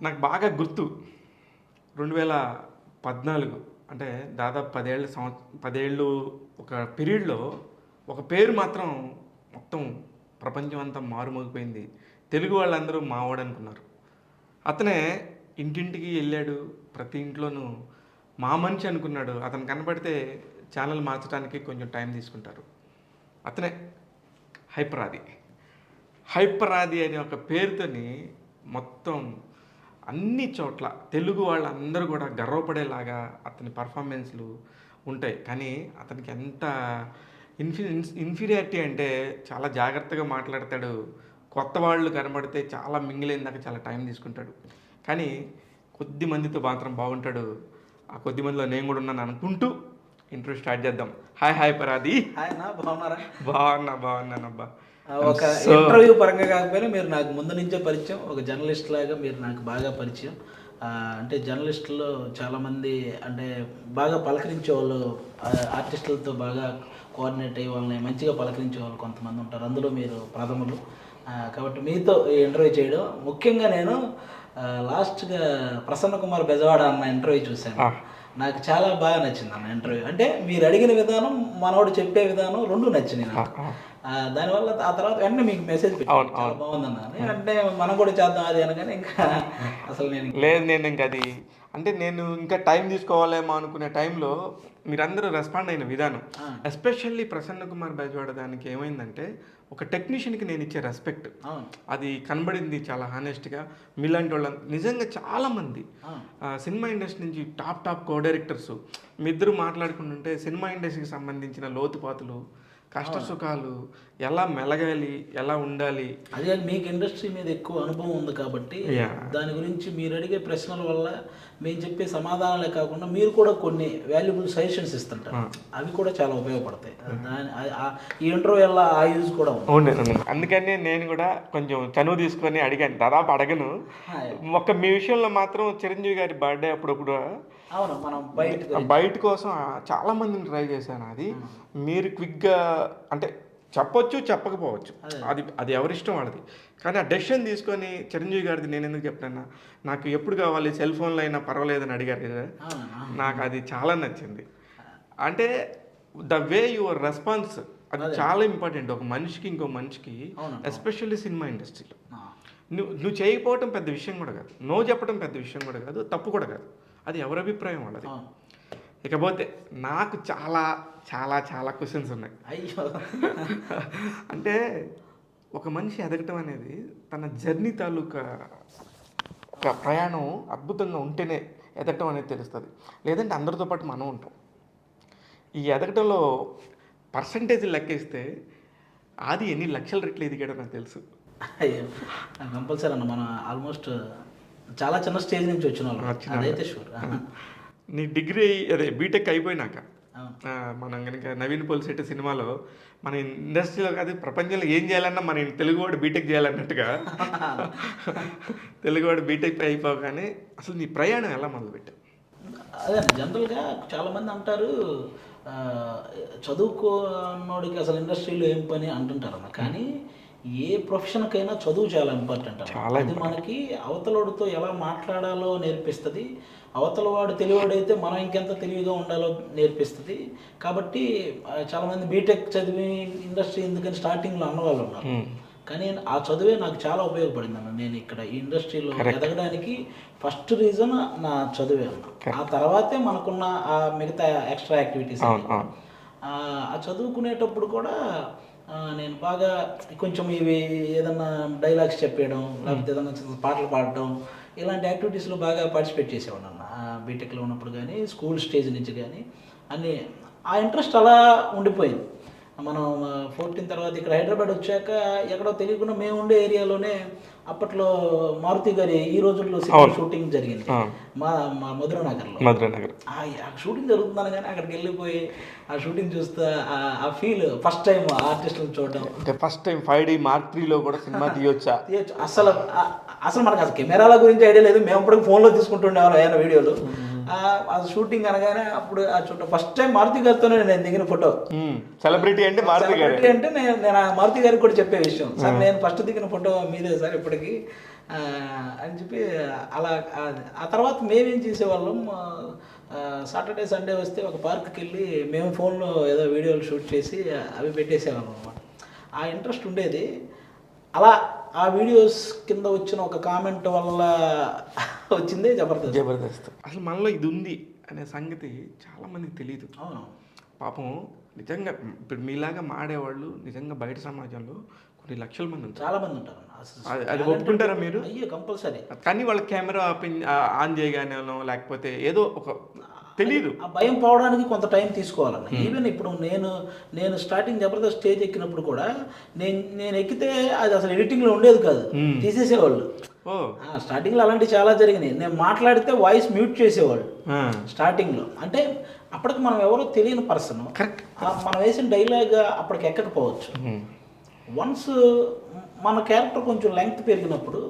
నాకు బాగా గుర్తు 2014 అంటే దాదాపు 10 ఏళ్ళు ఒక పీరియడ్‌లో ఒక పేరు మాత్రం మొత్తం ప్రపంచం అంతా మారుమోగిపోయింది. తెలుగు వాళ్ళందరూ మావోడనుకున్నారు. అతనే ఇంటింటికి ఎళ్ళాడు. ప్రతి ఇంట్లోనూ మా మనిషి అనుకున్నాడు. అతను కనపడితే ఛానెల్ మార్చడానికి కొంచెం టైం తీసుకుంటారు. అతనే హైపర్ ఆది. హైపర్ ఆది అనే ఒక పేరుతోని మొత్తం అన్ని చోట్ల తెలుగు వాళ్ళందరూ కూడా గర్వపడేలాగా అతని పర్ఫార్మెన్స్‌లు ఉంటాయి. కానీ అతనికి ఎంత ఇన్ఫీరియారిటీ అంటే చాలా జాగ్రత్తగా మాట్లాడతాడు. కొత్త వాళ్ళు కనబడితే చాలా మింగిల్ అయ్యేదాకా చాలా టైం తీసుకుంటాడు. కానీ కొద్ది మందితో మాత్రం బాగుంటాడు. ఆ కొద్ది మందిలో నేను కూడా ఉన్నాను అనుకుంటూ ఇంటర్వ్యూ స్టార్ట్ చేద్దాం. హాయ్ హైపర్ ఆది. హాయ్ అన్న, బాగున్నారా? బాగున్నానబ్బా. ఒక ఇంటర్వ్యూ పరంగా కాకపోయినా మీరు నాకు ముందు నుంచే పరిచయం. ఒక జర్నలిస్ట్ లాగా మీరు నాకు బాగా పరిచయం. అంటే జర్నలిస్టుల్లో చాలామంది అంటే బాగా పలకరించే వాళ్ళు, ఆర్టిస్టులతో బాగా కోఆర్డినేట్ అయ్యే వాళ్ళని మంచిగా పలకరించే వాళ్ళు కొంతమంది ఉంటారు. అందులో మీరు ప్రథములు. కాబట్టి మీతో ఈ ఇంటర్వ్యూ చేయడం ముఖ్యంగా నేను లాస్ట్గా ప్రసన్న కుమార్ బెజవాడ అన్న ఇంటర్వ్యూ చూశాను. నాకు చాలా బాగా నచ్చింది అన్న ఇంటర్వ్యూ. అంటే మీరు అడిగిన విధానం, మనోడు చెప్పే విధానం రెండు నచ్చినాయి నాకు. దానివల్ల ఆ తర్వాత వెంటనే మీకు మెసేజ్ పెట్టాను, చాలా బాగుందన్న. అంటే మనం కూడా చేద్దాం అది అనగానే ఇంకా అసలు నేను ఇంకా అది అంటే నేను ఇంకా టైం తీసుకోవాలేమో అనుకునే టైంలో మీరందరూ రెస్పాండ్ అయిన విధానం, ఎస్పెషల్లీ ప్రసన్న కుమార్ బెజవాడ దానికి ఏమైందంటే ఒక టెక్నీషియన్కి నేను ఇచ్చే రెస్పెక్ట్ అది కనబడింది చాలా హానెస్ట్గా. మీలాంటి వాళ్ళ నిజంగా చాలామంది సినిమా ఇండస్ట్రీ నుంచి టాప్ కో డైరెక్టర్స్ మీ ఇద్దరు మాట్లాడుకుంటుంటే సినిమా ఇండస్ట్రీకి సంబంధించిన లోతుపాతులు, కష్ట సుఖాలు, ఎలా మెలగాలి, ఎలా ఉండాలి. అదే మీకు ఇండస్ట్రీ మీద ఎక్కువ అనుభవం ఉంది కాబట్టి దాని గురించి మీరు అడిగే ప్రశ్నల వల్ల మేము చెప్పే సమాధానాలే కాకుండా మీరు కూడా కొన్ని వాల్యుబుల్ సజెషన్స్ ఇస్తుంటారు. అవి కూడా చాలా ఉపయోగపడతాయి. ఈ ఇంటర్వ్యూ వల్ల ఆ యూజ్ కూడా ఉంది. అందుకని నేను కూడా కొంచెం చనువు తీసుకొని అడిగాను. దాదాపు అడగను. ఒక మీ విషయంలో మాత్రం చిరంజీవి గారి బర్త్డే అప్పుడప్పుడు అవును, మనం బయట కోసం చాలా మందిని ట్రై చేశాను. అది మీరు క్విక్గా అంటే చెప్పొచ్చు, చెప్పకపోవచ్చు, అది ఎవరిష్టం వాళ్ళది. కానీ ఆ డెసిషన్ తీసుకొని చిరంజీవి గారిది నేను ఎందుకు చెప్పినా, నాకు ఎప్పుడు కావాలి సెల్ ఫోన్లో అయినా పర్వాలేదని అడిగారు కదా, నాకు అది చాలా నచ్చింది. అంటే ద వే యువర్ రెస్పాన్స్ అది చాలా ఇంపార్టెంట్ ఒక మనిషికి ఇంకో మనిషికి, ఎస్పెషల్లీ సినిమా ఇండస్ట్రీలో. నువ్వు చేయకపోవటం పెద్ద విషయం కూడా కాదు, నో చెప్పడం పెద్ద విషయం కూడా కాదు, తప్పు కూడా కాదు. అది ఎవరి అభిప్రాయం వాళ్ళది. ఇకపోతే నాకు చాలా చాలా చాలా క్వశ్చన్స్ ఉన్నాయి. అయ్యో అంటే ఒక మనిషి ఎదగటం అనేది తన జర్నీ తాలూకా ఒక ప్రయాణం అద్భుతంగా ఉంటేనే ఎదగటం అనేది తెలుస్తుంది. లేదంటే అందరితో పాటు మనం ఉంటాం. ఈ ఎదగటంలో పర్సంటేజ్ లెక్కేస్తే అది ఎన్ని లక్షల రెట్లు ఎదిగాడో నాకు తెలుసు. అయ్యో కంపల్సరీ అన్న, మనం ఆల్మోస్ట్ చాలా చిన్న స్టేజ్ నుంచి వచ్చిన వాళ్ళు, అదైతే షూర్. నీ డిగ్రీ అదే బీటెక్ అయిపోయినాక మనం కనుక నవీన్ పోలిశెట్టి సినిమాలో మన ఇండస్ట్రీలో కాదు ప్రపంచంలో ఏం చేయాలన్నా మన తెలుగువాడు బీటెక్ చేయాలన్నట్టుగా తెలుగువాడు బీటెక్ అయిపోగానే అసలు నీ ప్రయాణం ఎలా మొదలుపెట్టావు? అదే జనరల్గా చాలామంది అంటారు చదువుకోనోడికి అసలు ఇండస్ట్రీలో ఏం పని అంటుంటారు అన్న. కానీ ఏ ప్రొఫెషన్కైనా చదువు చాలా ఇంపార్టెంట్. అది మనకి అవతలోడితో ఎలా మాట్లాడాలో నేర్పిస్తుంది. అవతలవాడు తెలివాడైతే మనం ఇంకెంత తెలివిగా ఉండాలో నేర్పిస్తుంది. కాబట్టి చాలామంది బీటెక్ చదివి ఇండస్ట్రీ ఎందుకని స్టార్టింగ్లో అన్నవాళ్ళు ఉన్నారు. కానీ ఆ చదువే నాకు చాలా ఉపయోగపడింది అన్న. నేను ఇక్కడ ఈ ఇండస్ట్రీలో ఎదగడానికి ఫస్ట్ రీజన్ నా చదువే అన్న. ఆ తర్వాతే మనకున్న ఆ మిగతా ఎక్స్ట్రా యాక్టివిటీస్. ఆ చదువుకునేటప్పుడు కూడా నేను బాగా కొంచెం ఇవి ఏదన్నా డైలాగ్స్ చెప్పేయడం, లేకపోతే ఏదన్నా పాటలు పాడడం, ఇలాంటి యాక్టివిటీస్లో బాగా పార్టిసిపేట్ చేసేవాడు అన్న. బీటెక్లో ఉన్నప్పుడు కానీ స్కూల్ స్టేజ్ నుంచి కానీ అన్నీ ఆ ఇంట్రెస్ట్ అలా ఉండిపోయింది. మనం 14 తర్వాత ఇక్కడ హైదరాబాద్ వచ్చాక ఎక్కడో తెలియకుండా మేము ఉండే ఏరియాలోనే అప్పట్లో మారుతి గారి ఈ రోజుల్లో షూటింగ్ జరిగింది మా మధురనగర్లో. ఆ షూటింగ్ జరుగుతున్నాను కానీ అక్కడికి వెళ్ళిపోయి ఆ షూటింగ్ చూస్తే ఆ ఫీల్ ఫస్ట్ టైం ఆర్టిస్టులను చూడడం. ఫస్ట్ టైం 5D Mark 3లో కూడా సినిమా తీయొచ్చు. అసలు మనకు అసలు కెమెరాల గురించి ఐడియా లేదు. మేము అప్పుడు ఫోన్లో తీసుకుంటుండేవాళ్ళం ఏమైనా వీడియోలు. అది షూటింగ్ అనగానే అప్పుడు ఆ చూడ ఫస్ట్ టైం మారుతి గారితోనే నేను దిగిన ఫోటో. సెలబ్రిటీ అంటే మారుతి గారి అంటే నేను మారుతి గారికి కూడా చెప్పే విషయం, సార్ నేను ఫస్ట్ దిగిన ఫోటో మీదే సార్ ఇప్పటికి. అని చెప్పి అలా ఆ తర్వాత మేమేం చేసేవాళ్ళం, సాటర్డే సండే వస్తే ఒక పార్క్కి వెళ్ళి మేము ఫోన్లో ఏదో వీడియోలు షూట్ చేసి అవి పెట్టేసేవాళ్ళం అనమాట. ఆ ఇంట్రెస్ట్ ఉండేది. అలా ఆ వీడియోస్ కింద వచ్చిన ఒక కామెంట్ వల్ల వచ్చింది జబర్దస్త్. అసలు మనలో ఇది ఉంది అనే సంగతి చాలామందికి తెలియదు. అవును, పాపం నిజంగా ఇప్పుడు మీలాగా మాడేవాళ్ళు నిజంగా బయట సమాజంలో కొన్ని లక్షల మంది ఉంటారు, చాలా మంది ఉంటారు. అది ఒప్పుకుంటారా మీరు? అయ్యో కంపల్సరీ. కానీ వాళ్ళ కెమెరా ఆన్ చేయగానేనో లేకపోతే ఏదో ఒక తెలియదు, ఆ భయం పోవడానికి కొంత టైం తీసుకోవాలన్న. ఈవెన్ ఇప్పుడు నేను స్టార్టింగ్ జబర్దస్త్ స్టేజ్ ఎక్కినప్పుడు కూడా నేను ఎక్కితే అది అసలు ఎడిటింగ్లో ఉండేది కాదు, తీసేసేవాళ్ళు. స్టార్టింగ్లో అలాంటివి చాలా జరిగినాయి. నేను మాట్లాడితే వాయిస్ మ్యూట్ చేసేవాళ్ళు స్టార్టింగ్లో. అంటే అప్పటికి మనం ఎవరో తెలియని పర్సన్, మనం వేసిన డైలాగ్ అప్పటికి ఎక్కకపోవచ్చు. వన్స్ మన క్యారెక్టర్ కొంచెం లెంగ్త్ పెరిగినప్పుడు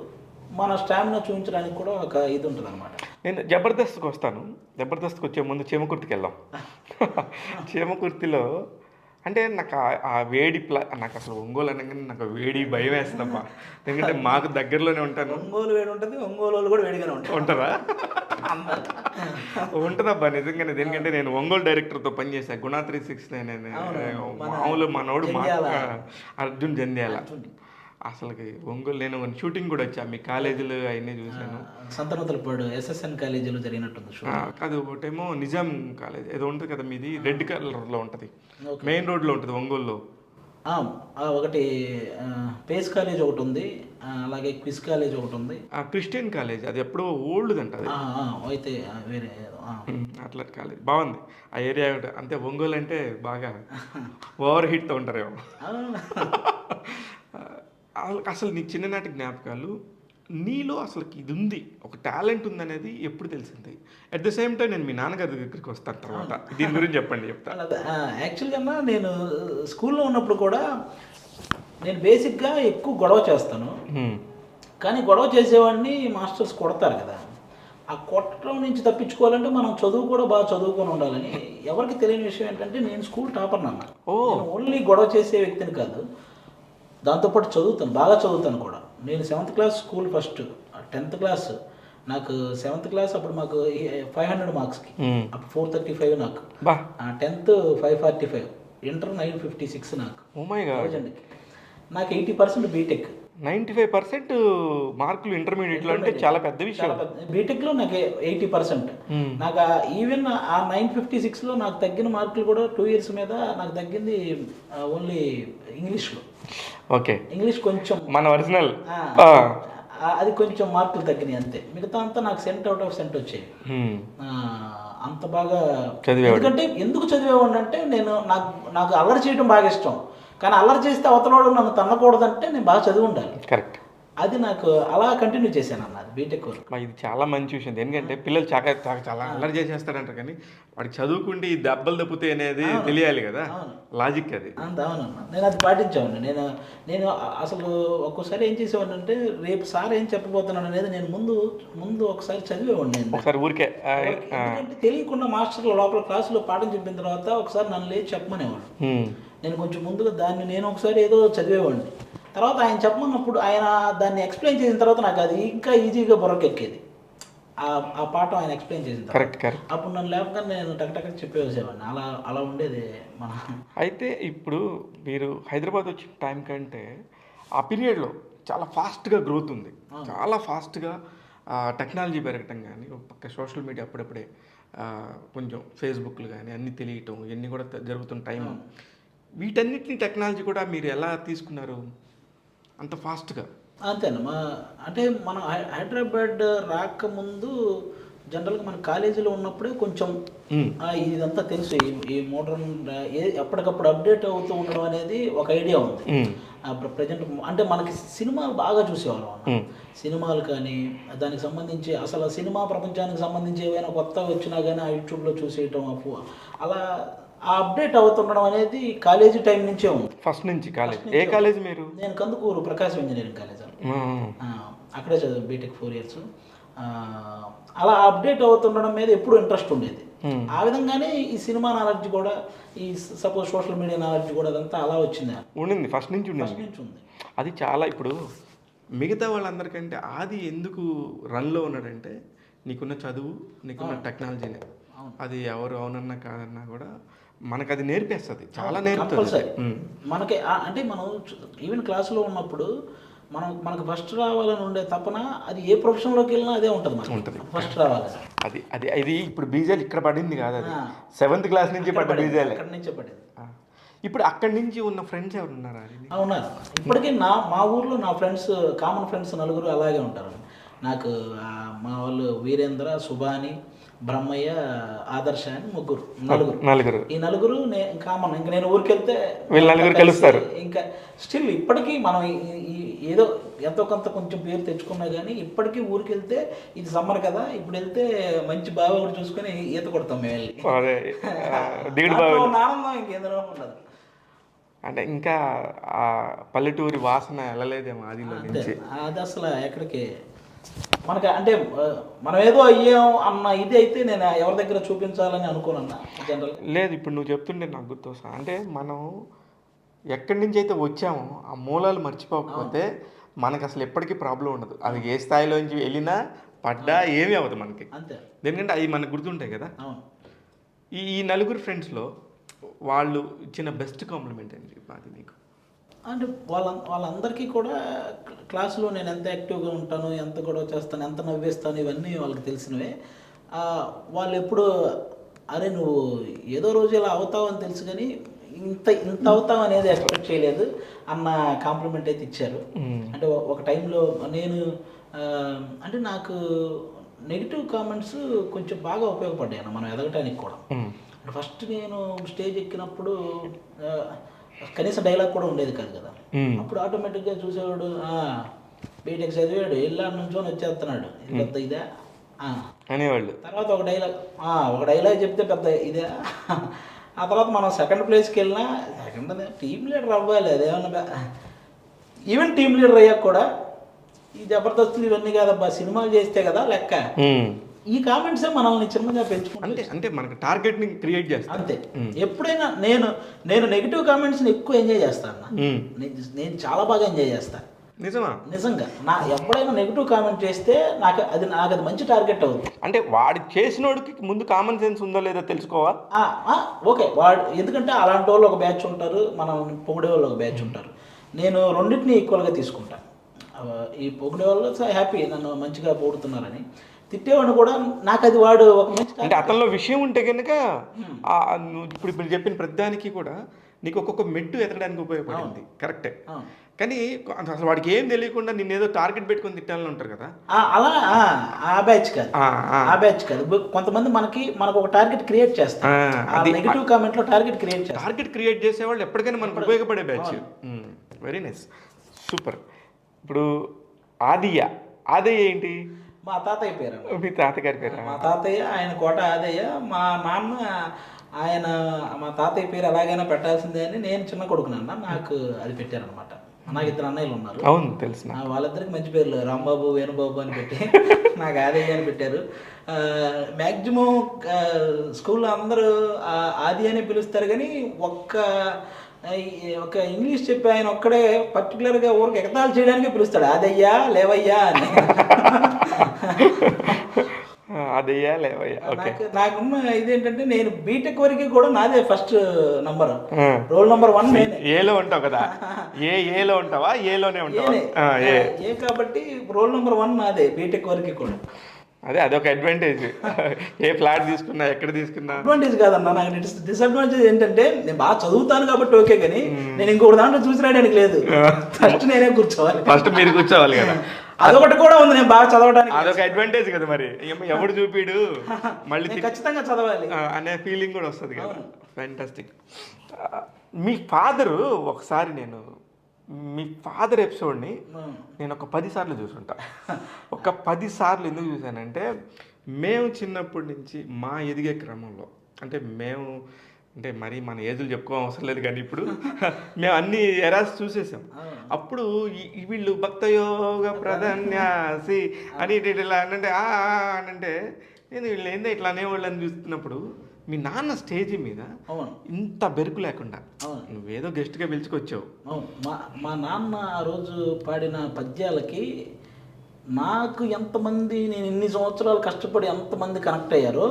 మన స్టామినా చూపించడానికి కూడా ఒక ఇది ఉంటుంది అనమాట. నేను జబర్దస్త్కి వస్తాను. జబర్దస్త్కి వచ్చే ముందు చీమకుర్తికి వెళ్దాం. చీమకుర్తిలో అంటే నాకు ఆ వేడి నాకు అసలు ఒంగోలు అనగానే నాకు వేడి భయం వేస్తుందమ్మా. ఎందుకంటే మాకు దగ్గరలోనే ఉంటాను. ఒంగోలు వేడి ఉంటుంది, ఒంగోలు వాళ్ళు కూడా వేడిగానే ఉంటారా? ఉంటుందబ్బా నిజంగానే. ఎందుకంటే నేను ఒంగోలు డైరెక్టర్తో పనిచేశాను, గుణా 369. మామూలు మనోడు అర్జున్ జంధ్యాల. అసలుకి ఒంగోలు నేను షూటింగ్ కూడా వచ్చా, మీ కాలేజీలు అవన్నీ చూశాను. సంతనూతలపాడు SSN కాలేజీలో జరిగినట్టుంది. అది ఒకటేమో నిజాం కాలేజ్ ఏదో ఉంటుంది కదా మీది, రెడ్ కలర్లో ఉంటుంది, మెయిన్ రోడ్లో ఉంటుంది ఒంగోలులో. ఒకటి పేస్ కాలేజ్ ఒకటి ఉంది, అలాగే క్విజ్ కాలేజ్ ఒకటి ఉంది. క్రిస్టియన్ కాలేజ్ అది ఎప్పుడో ఓల్డ్ అంట అది. అయితే వేరే అట్లా కాలేజ్ బాగుంది ఆ ఏరియా. అంతే ఒంగోలు అంటే బాగా ఓవర్ హిట్తో ఉంటారేమో. అసలు నీ చిన్ననాటి జ్ఞాపకాలు, నీలో అసలు ఇది ఉంది, ఒక టాలెంట్ ఉందనేది ఎప్పుడు తెలిసింది? అట్ ద సేమ్ టైం నేను మీ నాన్నగారి దగ్గరికి వస్తాను తర్వాత, దీని గురించి చెప్తాను. యాక్చువల్గా నేను స్కూల్లో ఉన్నప్పుడు కూడా నేను బేసిక్గా ఎక్కువ గొడవ చేస్తాను. కానీ గొడవ చేసేవాడిని మాస్టర్స్ కొడతారు కదా, ఆ కొట్టడం నుంచి తప్పించుకోవాలంటే మనం చదువు కూడా బాగా చదువుకొని ఉండాలని. ఎవరికి తెలియని విషయం ఏంటంటే నేను స్కూల్ టాపర్ అన్నా. ఓన్లీ గొడవ చేసే వ్యక్తిని కాదు, దాంతోపాటు చదువుతాను, బాగా చదువుతాను కూడా. నేను 7th class school first, 10th class నాకు 7th క్లాస్ అప్పుడు మాకు 500 మార్క్స్కి, అప్పుడు 435 నాకు, 10th 545, ఇంటర్ 956 నాకు. నాకు 80% బీటెక్, 95% మార్కులు ఇంటర్మీడియట్లో అంటే చాలా పెద్ద విషయం. బీటెక్లో నాకు 80%. నాకు ఈవెన్ ఆ 956లో నాకు తగ్గిన మార్కులు కూడా 2 ఇయర్స్ మీద నాకు తగ్గింది ఓన్లీ ఇంగ్లీష్లో. ఓకే, ఇంగ్లీష్ కొంచెం మన ఒరిజినల్ అది కొంచెం మార్కులు తగ్గినాయి అంతే. మిగతా అంతా నాకు సెంట్ అవుట్ ఆఫ్ సెంట్ వచ్చేవి. అంత బాగా ఎందుకంటే ఎందుకు చదివేవాడిని అంటే నాకు అల్లరి చేయడం బాగా ఇష్టం. కానీ అల్లరి చేస్తే అవతలవాడు నన్ను తన్నకూడదంటే నేను బాగా చదివి ఉండాలి. కరెక్ట్. అది నాకు అలా కంటిన్యూ చేశాను అన్నది బీటెక్. ఇది చాలా మంచి విషయం. ఎందుకంటే పిల్లలు చాలా అల్లరి చేసేస్తారంటారు, కానీ వాడికి చదువుకుంటే ఈ దెబ్బలు తప్పితే అనేది తెలియాలి కదా, లాజిక్ అది. అవునన్నా, నేను అది పాటించాను. నేను అసలు ఒక్కోసారి ఏం చేసేవాడిని అంటే, రేపు సార్ ఏం చెప్పబోతున్నాను అనేది నేను ముందు ఒకసారి చదివేవాడిని. నేను ఒకసారి ఊరికే ఎందుకంటే తెలియకుండా మాస్టర్లు లోపల క్లాసులో పాఠం చెప్పిన తర్వాత ఒకసారి నన్ను లేచి చెప్పమనేవాడు. నేను కొంచెం ముందుగా దాన్ని నేను ఒకసారి ఏదో చదివేవాడిని. తర్వాత ఆయన చెప్పమన్నప్పుడు ఆయన దాన్ని ఎక్స్ప్లెయిన్ చేసిన తర్వాత నాకు అది ఇంకా ఈజీగా బుర్రకెక్కేది. ఆ పాఠం ఆయన ఎక్స్ప్లెయిన్ చేసిన తర్వాత అప్పుడు నన్ను లేకుండా నేను టక్ చెప్పేసేవాడిని. అలా ఉండేది మన. అయితే ఇప్పుడు మీరు హైదరాబాద్ వచ్చిన టైం కంటే ఆ పీరియడ్లో చాలా ఫాస్ట్గా గ్రోత్ ఉంది, చాలా ఫాస్ట్గా టెక్నాలజీ పెరగటం కానీ, ఒక పక్క సోషల్ మీడియా అప్పుడప్పుడే కొంచెం ఫేస్బుక్లు కానీ అన్నీ తెలియటం, ఇవన్నీ కూడా జరుగుతున్న టైం. వీటన్నిటిని టెక్నాలజీ కూడా మీరు ఎలా తీసుకున్నారు అంత ఫాస్ట్గా? అంతేనా, అంటే మనం హైదరాబాద్ రాకముందు జనరల్గా మన కాలేజీలో ఉన్నప్పుడే కొంచెం ఇదంతా తెలుసు. ఈ మోడర్న్ ఎప్పటికప్పుడు అప్డేట్ అవుతూ ఉండడం అనేది ఒక ఐడియా ఉంది. ప్రజెంట్ అంటే మనకి సినిమాలు బాగా చూసేవాళ్ళం. సినిమాలు కానీ దానికి సంబంధించి అసలు సినిమా ప్రపంచానికి సంబంధించి ఏవైనా కొత్తగా వచ్చినా కానీ ఆ యూట్యూబ్లో చూసేయటం, అలా ఆ అప్డేట్ అవుతుండడం అనేది కాలేజీ టైం నుంచే ఉంది. ఫస్ట్ నుంచి కాలేజ్. ఏ కాలేజ్ మీరు? నేను కందుకూరు ప్రకాశం ఇంజనీరింగ్ కాలేజ్, అక్కడే చదివాను బీటెక్ 4 years. అలా అప్డేట్ అవుతుండడం మీద ఎప్పుడు ఇంట్రెస్ట్ ఉండేది. ఆ విధంగానే ఈ సినిమా నాలెడ్జ్ కూడా, ఈ సపోజ్ సోషల్ మీడియా నాలెడ్జ్ కూడా అదంతా అలా వచ్చింది. ఉండింది ఫస్ట్ నుంచి ఉంది. ఉంది అది చాలా ఇప్పుడు మిగతా వాళ్ళందరికంటే ఆది ఎందుకు రన్లో ఉన్నాడంటే నీకున్న చదువు, నీకున్న టెక్నాలజీనే. అది ఎవరు అవునన్నా కాదన్నా కూడా మనకు అది నేర్పేస్తుంది, చాలా నేర్పుతుంది. మనకి అంటే మనం ఈవెన్ క్లాసులో ఉన్నప్పుడు మనకు ఫస్ట్ రావాలని ఉండే తపన అది ఏ ప్రొఫెషన్లోకి వెళ్ళినా అదే ఉంటుంది, ఫస్ట్ రావాలి. అది ఇప్పుడు బీజేలు ఇక్కడ పడింది కాదు, అది 7th క్లాస్ నుంచి పడ్డ బీజేలే, అక్కడి నుంచే పడింది. ఇప్పుడు అక్కడి నుంచి ఉన్న ఫ్రెండ్స్ ఎవరు ఉన్నారా? ఉన్నారు ఇప్పటికీ. మా ఊర్లో నా ఫ్రెండ్స్, కామన్ ఫ్రెండ్స్ 4 అలాగే ఉంటారు నాకు. మా వాళ్ళు వీరేంద్ర, సుభాని, బ్రహ్మయ్య, ఆదర్శ అని 4. ఈ 4 కామన్. ఇంకా నేను ఊరికి వెళ్తే వీళ్ళు 4 కలుస్తారు. ఇంకా స్టిల్ ఇప్పటికీ మనం ఏదో ఎంతో కొంత కొంచెం పేరు తెచ్చుకున్నా కానీ ఇప్పటికీ ఊరికి వెళ్తే ఇది సమ్మర్ కదా, ఇప్పుడు వెళ్తే మంచి బావి ఒకటి చూసుకొని ఈత కొడతాం మేము వెళ్ళి. ఆనందం ఇంకేందో ఉండదు. అంటే ఇంకా ఆ పల్లెటూరి వాసన వెళ్ళలేదేమో ఆదిలో నుంచి. అది అసలు ఎక్కడికి మనకి అంటే మనం ఏదో అయ్యాం అన్న ఇది అయితే నేను ఎవరి దగ్గర చూపించాలని అనుకోనన్నా జనరల్ లేదు. ఇప్పుడు నువ్వు చెప్తుంటే నాకు గుర్తొస్తా, అంటే మనం ఎక్కడి నుంచి అయితే వచ్చామో ఆ మూలాలు మర్చిపోకపోతే మనకు అసలు ఎప్పటికీ ప్రాబ్లం ఉండదు. అది ఏ స్థాయిలోంచి వెళ్ళినా పడ్డా ఏమీ అవ్వదు మనకి. అంతే. ఎందుకంటే అవి మనకు గుర్తుంటాయి కదా. ఈ 4 ఫ్రెండ్స్లో వాళ్ళు ఇచ్చిన బెస్ట్ కాంప్లిమెంట్ అని చెప్పి అది నీకు? అంటే వాళ్ళందరికీ కూడా క్లాసులో నేను ఎంత యాక్టివ్గా ఉంటాను, ఎంత గొడవ చేస్తాను, ఎంత నవ్వేస్తాను, ఇవన్నీ వాళ్ళకి తెలిసినవే. వాళ్ళు ఎప్పుడు అరే నువ్వు ఏదో రోజు ఇలా అవుతావని తెలుసు కానీ ఇంత అవుతావు అనేది ఎక్స్పెక్ట్ చేయలేదు అన్న కాంప్లిమెంట్ అయితే ఇచ్చారు. అంటే ఒక టైంలో నేను అంటే నాకు నెగిటివ్ కామెంట్స్ కొంచెం బాగా ఉపయోగపడ్డాయి అన్న మనం ఎదగటానికి కూడా. ఫస్ట్ నేను స్టేజ్ ఎక్కినప్పుడు కనీసం డైలాగ్ కూడా ఉండేది కాదు కదా. అప్పుడు ఆటోమేటిక్గా చూసేవాడు బీటెక్ చదివాడు వెళ్ళాడు నుంచొని వచ్చేస్తున్నాడు, ఇది పెద్ద ఇదే అనేవాళ్ళు. తర్వాత ఒక డైలాగ్ చెప్తే పెద్ద ఇదే. ఆ తర్వాత మనం సెకండ్ ప్లేస్కి వెళ్ళినా సెకండ్ టీమ్ లీడర్ అవ్వాలి, అదేమన్నా ఈవెన్ టీమ్ లీడర్ అయ్యాక కూడా ఈ జబర్దస్తులు ఇవన్నీ కాదబ్బా సినిమాలు చేస్తే కదా లెక్క. ఈ కామెంట్సే మనల్ని చిన్నగా పెంచుకుంటే అంటే మనకి టార్గెట్ని క్రియేట్ చేస్తాం అంతే. ఎప్పుడైనా నేను నెగిటివ్ కామెంట్స్ని ఎక్కువ ఎంజాయ్ చేస్తాను. నేను చాలా బాగా ఎంజాయ్ చేస్తాను. నిజంగా ఎప్పుడైనా నెగిటివ్ కామెంట్ చేస్తే నాకు అది మంచి టార్గెట్ అవుతుంది. అంటే వాడు చేసినోడికి ముందు కామన్ సెన్స్ ఉందో లేదో తెలుసుకోవా? ఓకే, వాడు ఎందుకంటే అలాంటి వాళ్ళు ఒక బ్యాచ్ ఉంటారు, మనం పొగిడే వాళ్ళు ఒక బ్యాచ్ ఉంటారు. నేను రెండింటిని ఈక్వల్గా తీసుకుంటాను. ఈ పొగిడే వాళ్ళు హ్యాపీ నన్ను మంచిగా పొగుడుతున్నారని, తిట్టేవాడిని కూడా నాకు అది వాడు ఒక మంచి అంటే అతనిలో విషయం ఉంటే కనుక ఇప్పుడు చెప్పిన ప్రతిదానికి కూడా నీకు ఒక్కొక్క మెట్టు ఎదగడానికి ఉపయోగపడింది. కరెక్టే. కానీ అసలు వాడికి ఏం తెలియకుండా నిన్ను ఏదో టార్గెట్ పెట్టుకొని తిట్టాలని ఉంటారు కదా, అలా ఆ బ్యాచ్ కాదు. కొంతమంది మనకు ఒక టార్గెట్ క్రియేట్ చేస్తారు. నెగిటివ్ కామెంట్ లో టార్గెట్ క్రియేట్ చేసేవాళ్ళు ఎప్పటికైనా మనకు ఉపయోగపడే బ్యాచ్. Very nice, super. ఇప్పుడు ఆదయ్య ఏంటి? మా తాతయ్య పేరు. మీ తాతగారి పేరు? మా తాతయ్య, ఆయన కోట ఆదయ్య. మా నాన్న ఆయన మా తాతయ్య పేరు ఎలాగైనా పెట్టాల్సిందే అని నేను చిన్న కొడుకునన్నా నాకు అది పెట్టారనమాట. నాకు 2 అన్నయ్యలు ఉన్నారు. అవును తెలుసు. వాళ్ళిద్దరికి మంచి పేర్లు రాంబాబు, వేణుబాబు అని పెట్టి నాకు ఆదయ్య అని పెట్టారు. మ్యాక్సిమం స్కూల్లో అందరూ ఆది అని పిలుస్తారు కానీ ఒక ఇంగ్లీష్ చెప్పి ఆయన ఒక్కడే పర్టికులర్గా ఊరికి ఎగతాళి చేయడానికి పిలుస్తాడు, ఆదయ్యా లేవయ్యా అని. అదయ్యా లేవయ్యా. నాకున్న ఇదేంటంటే నేను బీటెక్ వరకు కూడా నాదే ఫస్ట్ నంబర్, రోల్ నంబర్ 1 నేనే. ఏలో ఉంటావు కదా? ఏలో ఉంటావా? ఏలోనే ఉంటావా? ఏ కాబట్టి రోల్ నంబర్ 1 నాదే బీటెక్ వరకు కూడా. అదొక అడ్వాంటేజ్. ఏ ఫ్లాట్ తీసుకున్నా, ఎక్కడ తీసుకున్నా అడ్వాంటేజ్ కాదన్నా. నాకు డిసడ్వాంటేజ్ ఏంటంటే నేను బాగా చదువుతాను కాబట్టి ఓకే, కానీ నేను ఇంకొక దాంట్లో చూసి రాయడానికి లేదు. ఫస్ట్ నేనే కూర్చోవాలి. ఫస్ట్ మీరు కూర్చోవాలి కదా, అదొకటి కూడా ఉంది. నేను బాగా చదవడానికి అదొక అడ్వాంటేజ్ కదా. మరి ఎవడు చూపిడు, మళ్ళీ ఖచ్చితంగా చదవాలి అనే ఫీలింగ్ కూడా వస్తుంది కదా. ఫ్యాంటాస్టిక్. మీ ఫాదరు ఒకసారి మీ ఫాదర్ ఎపిసోడ్ని నేను ఒక 10 సార్లు చూసుంటా. ఒక 10 సార్లు ఎందుకు చూశానంటే, మేము చిన్నప్పటి నుంచి మా ఎదిగే క్రమంలో, అంటే మేము అంటే మరి మన ఏజ్లు చెప్పుకోవడం అవసరం లేదు కానీ ఇప్పుడు మేము అన్ని ఎరాస్ చూసేసాం. అప్పుడు వీళ్ళు భక్తయోగ ప్రధాన్యాసి అని ఇలా అంటే అంటే నేను వీళ్ళు ఏందో ఇట్లా అనేవాళ్ళని చూస్తున్నప్పుడు మీ నాన్న స్టేజ్ మీద అవును ఇంత బెరుకు లేకుండా అవును నువ్వేదో గెస్ట్గా పిలుచుకొచ్చావు. అవును. మా నాన్న ఆ రోజు పాడిన పద్యాలకి నాకు ఎంతమంది, నేను ఇన్ని సంవత్సరాలు కష్టపడి ఎంతమంది కనెక్ట్ అయ్యారో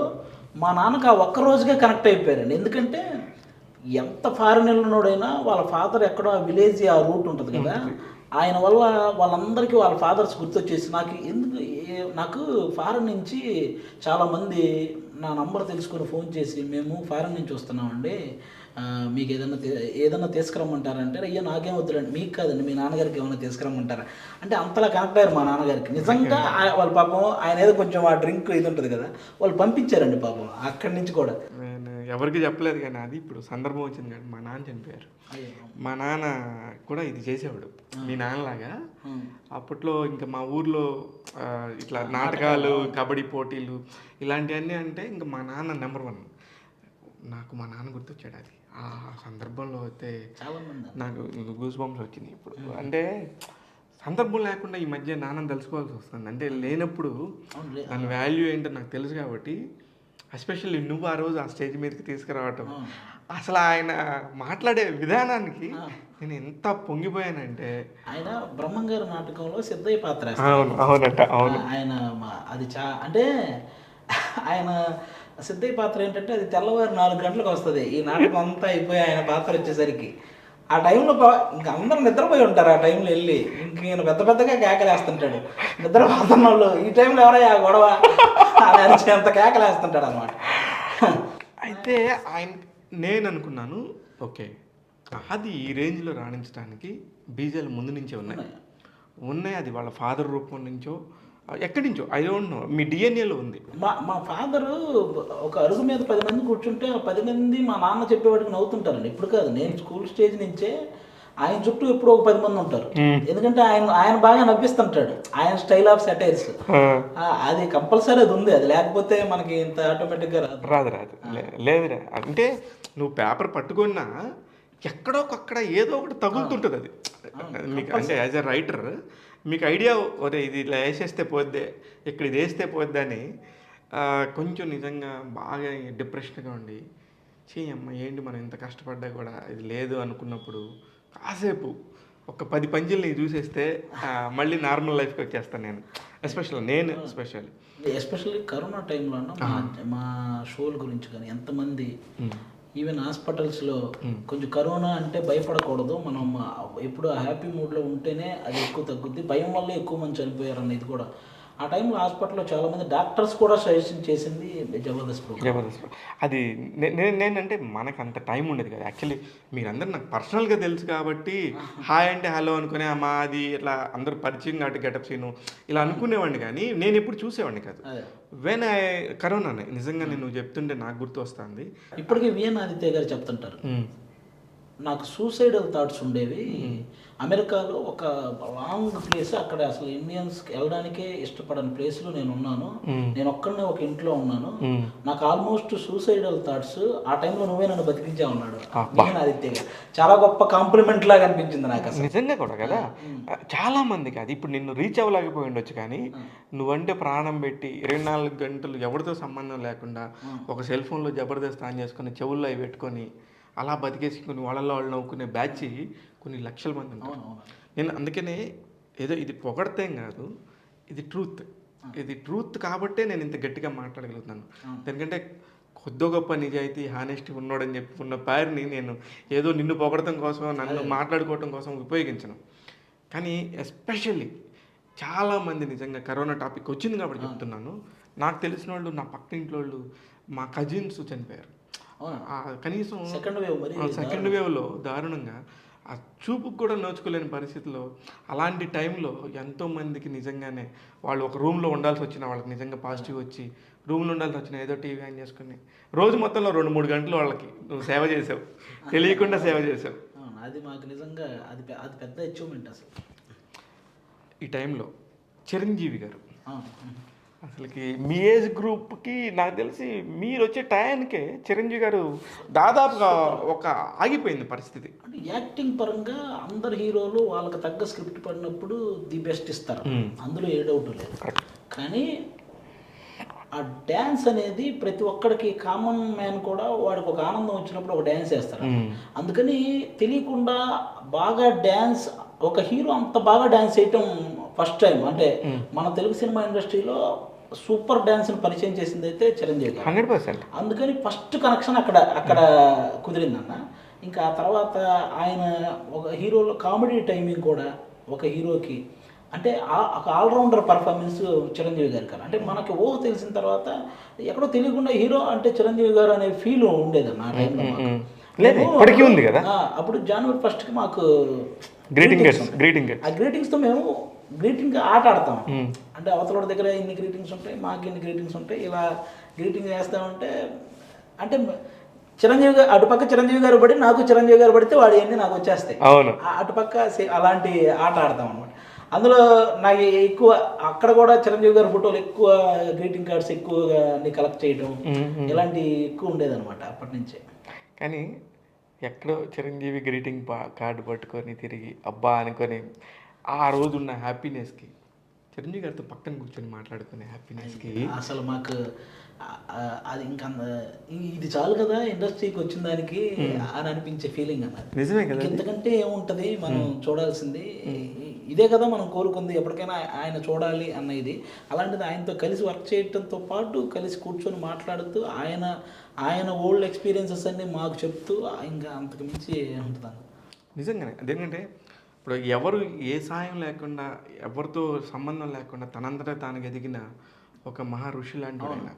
మా నాన్నకు ఆ ఒక్క రోజుకే కనెక్ట్ అయిపోయారండి. ఎందుకంటే ఎంత ఫారెన్ వెళ్ళినోడైనా వాళ్ళ ఫాదర్ ఎక్కడో ఆ విలేజ్ ఆ రూట్ ఉంటుంది కదా, ఆయన వల్ల వాళ్ళందరికీ వాళ్ళ ఫాదర్స్ గుర్తొచ్చేసి నాకు ఎందుకు నాకు ఫారెన్ నుంచి చాలామంది నా నంబర్ తెలుసుకొని ఫోన్ చేసి మేము ఫారెన్ నుంచి వస్తున్నామండి, మీకు ఏదైనా తీసుకురమ్మంటారంటే అయ్యో నాకేం వద్దులండి, మీకు కాదండి మీ నాన్నగారికి ఏమైనా తీసుకురమ్మంటారా అంటే అంతలా కనెక్ట్ అయ్యారు మా నాన్నగారికి. నిజంగా వాళ్ళ పాపం ఆయన ఏదో కొంచెం ఆ డ్రింక్ ఇది ఉంటుంది కదా, వాళ్ళు పంపించారండి పాపం అక్కడి నుంచి కూడా. నేను ఎవరికి చెప్పలేదు కానీ అది ఇప్పుడు సందర్భం వచ్చింది కానీ మా నాన్న చనిపోయారు. మా నాన్న కూడా ఇది చేసేవాడు మీ నాన్నలాగా. అప్పట్లో ఇంకా మా ఊర్లో ఇట్లా నాటకాలు, కబడ్డీ పోటీలు ఇలాంటివన్నీ అంటే ఇంకా మా నాన్న నెంబర్ 1. నాకు మా నాన్న గుర్తొచ్చాడు. అది ఆ సందర్భంలో అయితే నాకు గూస్ బంప్స్ వచ్చింది. ఇప్పుడు అంటే సందర్భం లేకుండా ఈ మధ్య నాన్నని తెలుసుకోవాల్సి వస్తుంది. అంటే లేనప్పుడు దాని వాల్యూ ఏంటో నాకు తెలుసు కాబట్టి, ఎస్పెషల్లీ నువ్వు ఆ రోజు ఆ స్టేజ్ మీదకి తీసుకురావటం, అసలు ఆయన మాట్లాడే విధానానికి నేను ఎంత పొంగిపోయానంటే. ఆయన బ్రహ్మంగారి నాటకంలో సిద్ధయ్య పాత్ర. అవునట అవును. ఆయన అది అంటే ఆయన సిద్ధయ్య పాత్ర ఏంటంటే అది తెల్లవారు 4 గంటలకు వస్తుంది. ఈ నాటకం అంతా అయిపోయి ఆయన పాత్ర వచ్చేసరికి ఆ టైంలో ఇంకా అందరూ నిద్రపోయి ఉంటారు. ఆ టైంలో వెళ్ళి ఇంక ఈయన పెద్ద పెద్దగా కేకలేస్తుంటాడు. నిద్రపోతున్న వాళ్ళు ఈ టైంలో ఎవరయ్యా గొడవ అని అరిచేంత కేకలేస్తుంటాడు అనమాట. అయితే ఆయన నేను అనుకున్నాను ఓకే అది ఈ రేంజ్లో రాణించడానికి బీజాలు ముందు నుంచే ఉన్నాయి. అది వాళ్ళ ఫాదర్ రూపం నుంచో ఎక్కడి నుంచో ఐ డోంట్ నో, మీ డిఎన్ఏలో ఉంది. మా ఫాదరు ఒక అరుగు మీద 10 మంది కూర్చుంటే ఆ 10 మంది మా నాన్న చెప్పేవాడికి నవ్వుతుంటారండి. ఇప్పుడు కాదు, నేను స్కూల్ స్టేజ్ నుంచే ఆయన చుట్టూ ఎప్పుడో ఒక 10 మంది ఉంటారు. ఎందుకంటే ఆయన బాగా నవ్విస్తుంటాడు, ఆయన స్టైల్ ఆఫ్ సెటైర్స్ అది కంపల్సరీ అది ఉంది. అది లేకపోతే మనకి ఇంత ఆటోమేటిక్గా రాదు. లేదురా, అంటే నువ్వు పేపర్ పట్టుకున్నా ఎక్కడో అక్కడ ఏదో ఒకటి తగులుతుంటుంది. అది మీకు అంటే యాజ్ ఎ రైటర్ మీకు ఐడియా ఒరే ఇది ఇలా వేసేస్తే పోద్దే, ఇక్కడ ఇది వేస్తే పోద్ది అని కొంచెం నిజంగా బాగా డిప్రెషన్గా ఉండి అమ్మ ఏంటి మనం ఇంత కష్టపడ్డా కూడా ఇది లేదు అనుకున్నప్పుడు కాసేపు ఒక 10 పంచుల్ని చూసేస్తే మళ్ళీ నార్మల్ లైఫ్కి వచ్చేస్తాను నేను. ఎస్పెషల్లీ కరోనా టైంలో మా షోల గురించి కానీ ఎంతమంది ఈవెన్ హాస్పిటల్స్లో కొంచెం కరోనా అంటే భయపడకూడదు, మనం ఎప్పుడు హ్యాపీ మూడ్లో ఉంటేనే అది ఎక్కువ తగ్గుద్ది, భయం వల్ల ఎక్కువ మంది చనిపోయారు అనేది కూడా ఆ టైంలో హాస్పిటల్లో చాలామంది డాక్టర్స్ కూడా సజెషన్ చేసింది జబర్దస్త్. అది నేనంటే మనకు అంత టైం ఉండేది కదా. యాక్చువల్లీ మీరందరూ నాకు పర్సనల్గా తెలుసు కాబట్టి హాయ్ అంటే హలో అనుకునే అమ్మా అది ఇట్లా అందరూ పరిచయం కాబట్టి గెటప్ సీను ఇలా అనుకునేవాడిని, కానీ నేను ఎప్పుడు చూసేవాడిని కాదు. వెన్ కరోనానే నిజంగా నేను చెప్తుంటే నాకు గుర్తు వస్తుంది. ఇప్పటికీ విఎన్ ఆదిత్య గారు చెప్తుంటారు నాకు సూసైడల్ థాట్స్ ఉండేవి. అమెరికాలో ఒక లాంగ్ ప్లేస్, అక్కడ అసలు ఇండియన్స్కి వెళ్ళడానికే ఇష్టపడని ప్లేస్లో నేను ఉన్నాను, నేను ఒక్కడనే ఒక ఇంట్లో ఉన్నాను, నాకు ఆల్మోస్ట్ సూసైడల్ థాట్స్ ఆ టైంలో నువ్వే నన్ను బతికించా ఉన్నాడు ఆదిత్య గారు. చాలా గొప్ప కాంప్లిమెంట్ లాగా అనిపించింది నాకు అసలు. నిజంగా కూడా కదా, చాలా మందికి అది ఇప్పుడు నిన్ను రీచ్ అవ్వలేకపోయి ఉండొచ్చు, కానీ నువ్వంటే ప్రాణం పెట్టి 24 గంటలు ఎవరితో సంబంధం లేకుండా ఒక సెల్ ఫోన్లో జబర్దస్త్ ఆన్ చేసుకొని చెవుల్లో అవి పెట్టుకొని అలా బతికేసి కొన్ని వాళ్ళలో వాళ్ళు నవ్వుకునే బ్యాచ్ కొన్ని లక్షల మంది ఉంటారు. నేను అందుకనే ఏదో ఇది పొగడతేం కాదు, ఇది ట్రూత్ కాబట్టే నేను ఇంత గట్టిగా మాట్లాడగలుగుతున్నాను. ఎందుకంటే కొద్దో గొప్ప నిజాయితీ హానెస్టీ ఉన్నాడని చెప్పి ఉన్న పేరుని నేను ఏదో నిన్ను పొగడటం కోసం నన్ను మాట్లాడుకోవటం కోసం ఉపయోగించను. కానీ ఎస్పెషల్లీ చాలామంది నిజంగా కరోనా టాపిక్ వచ్చింది కాబట్టి చెప్తున్నాను, నాకు తెలిసిన వాళ్ళు, నా పక్క ఇంట్లో వాళ్ళు, మా కజిన్స్ చనిపోయారు. కనీసం సెకండ్ వేవ్లో దారుణంగా ఆ చూపుకు కూడా నోచుకోలేని పరిస్థితిలో. అలాంటి టైంలో ఎంతోమందికి నిజంగానే వాళ్ళు ఒక రూమ్లో ఉండాల్సి వచ్చిన వాళ్ళకి నిజంగా పాజిటివ్ వచ్చి రూమ్లో ఉండాల్సి వచ్చిన ఏదో టీవీ ఆన్ చేసుకుని రోజు మొత్తంలో 2-3 గంటలు వాళ్ళకి నువ్వు సేవ చేసావు, తెలియకుండా సేవ చేసావు. అది మాకు నిజంగా అది పెద్ద అచీవ్మెంట్ అసలు. ఈ టైంలో చిరంజీవి గారు అసలుకి మీ ఏజ్ గ్రూప్కి నాకు తెలిసి మీరు వచ్చే టైంకే చిరంజీవి గారు దాదాపుగా ఒక ఆగిపోయింది పరిస్థితి. అంటే యాక్టింగ్ పరంగా అందరు హీరోలు వాళ్ళకి తగ్గ స్క్రిప్ట్ పడినప్పుడు ది బెస్ట్ ఇస్తారు, అందులో ఏ డౌట్ లేదు. కానీ ఆ ఆ డ్యాన్స్ అనేది ప్రతి ఒక్కడికి కామన్ మ్యాన్ కూడా వాడికి ఒక ఆనందం వచ్చినప్పుడు ఒక డ్యాన్స్ వేస్తారు. అందుకని తెలియకుండా బాగా డ్యాన్స్ ఒక హీరో అంత బాగా డ్యాన్స్ చేయటం ఫస్ట్ టైం. అంటే మన తెలుగు సినిమా ఇండస్ట్రీలో సూపర్ డ్యాన్స్ని పరిచయం చేసింది అయితే చిరంజీవి గారు. 100%. అందుకని ఫస్ట్ కనెక్షన్ అక్కడ కుదిరిందన్న. ఇంకా ఆ తర్వాత ఆయన ఒక హీరోలో కామెడీ టైమింగ్ కూడా ఒక హీరోకి అంటే ఒక ఆల్రౌండర్ పర్ఫార్మెన్స్ చిరంజీవి గారి కదా. అంటే మనకి ఊహ తెలిసిన తర్వాత ఎక్కడో తెలియకుండా హీరో అంటే చిరంజీవి గారు అనే ఫీల్ ఉండేదన్న ఆ టైంలో. లేదు ఇప్పటికీ ఉంది కదా. అప్పుడు జనవరి 1కి మాకు గ్రీటింగ్ ఆ గ్రీటింగ్స్తో మేము గ్రీటింగ్ ఆట ఆడతాం. అంటే అవతల దగ్గర ఇన్ని గ్రీటింగ్స్ ఉంటాయి, మాకు ఇన్ని గ్రీటింగ్స్ ఉంటాయి. ఇలా గ్రీటింగ్ చేస్తామంటే అంటే చిరంజీవి గారు అటుపక్క చిరంజీవి గారు పడి నాకు చిరంజీవి గారు పడితే వాడు అన్నీ నాకు వచ్చేస్తాయి. అటుపక్క అలాంటి ఆట ఆడతాం అనమాట. అందులో నాకు ఎక్కువ అక్కడ కూడా చిరంజీవి గారి ఫోటోలు ఎక్కువ, గ్రీటింగ్ కార్డ్స్ ఎక్కువగా కలెక్ట్ చేయడం ఇలాంటి ఎక్కువ ఉండేదన్నమాట అప్పటి నుంచే. కానీ ఎక్కడో చిరంజీవి గ్రీటింగ్ కార్డు పట్టుకొని తిరిగి అబ్బా అనుకొని ఆ రోజున్న హ్యాపీనెస్కి, చిరంజీవి గారితో పక్కన కూర్చొని మాట్లాడుకునే హ్యాపీనెస్కి అసలు మాకు అది ఇంకా ఇది చాలు కదా ఇండస్ట్రీకి వచ్చిన దానికి అని అనిపించే ఫీలింగ్ అన్నది. నిజమే కదా. ఇంతకంటే ఏముంటుంది మనం చూడాల్సింది, ఇదే కదా మనం కోరుకుంది ఎప్పటికైనా ఆయన చూడాలి అన్న ఇది. అలాంటిది ఆయనతో కలిసి వర్క్ చేయడంతో పాటు కలిసి కూర్చొని మాట్లాడుతూ ఆయన ఓల్డ్ ఎక్స్పీరియన్సెస్ అన్ని మాకు చెప్తూ ఇంకా అంతకు మించి ఉంటుంది. నిజంగానే అదేంటంటే ఇప్పుడు ఎవరు ఏ సాయం లేకుండా ఎవరితో సంబంధం లేకుండా తనంతటా తాను ఎదిగిన ఒక మహా ఋషి లాంటి ఆయన.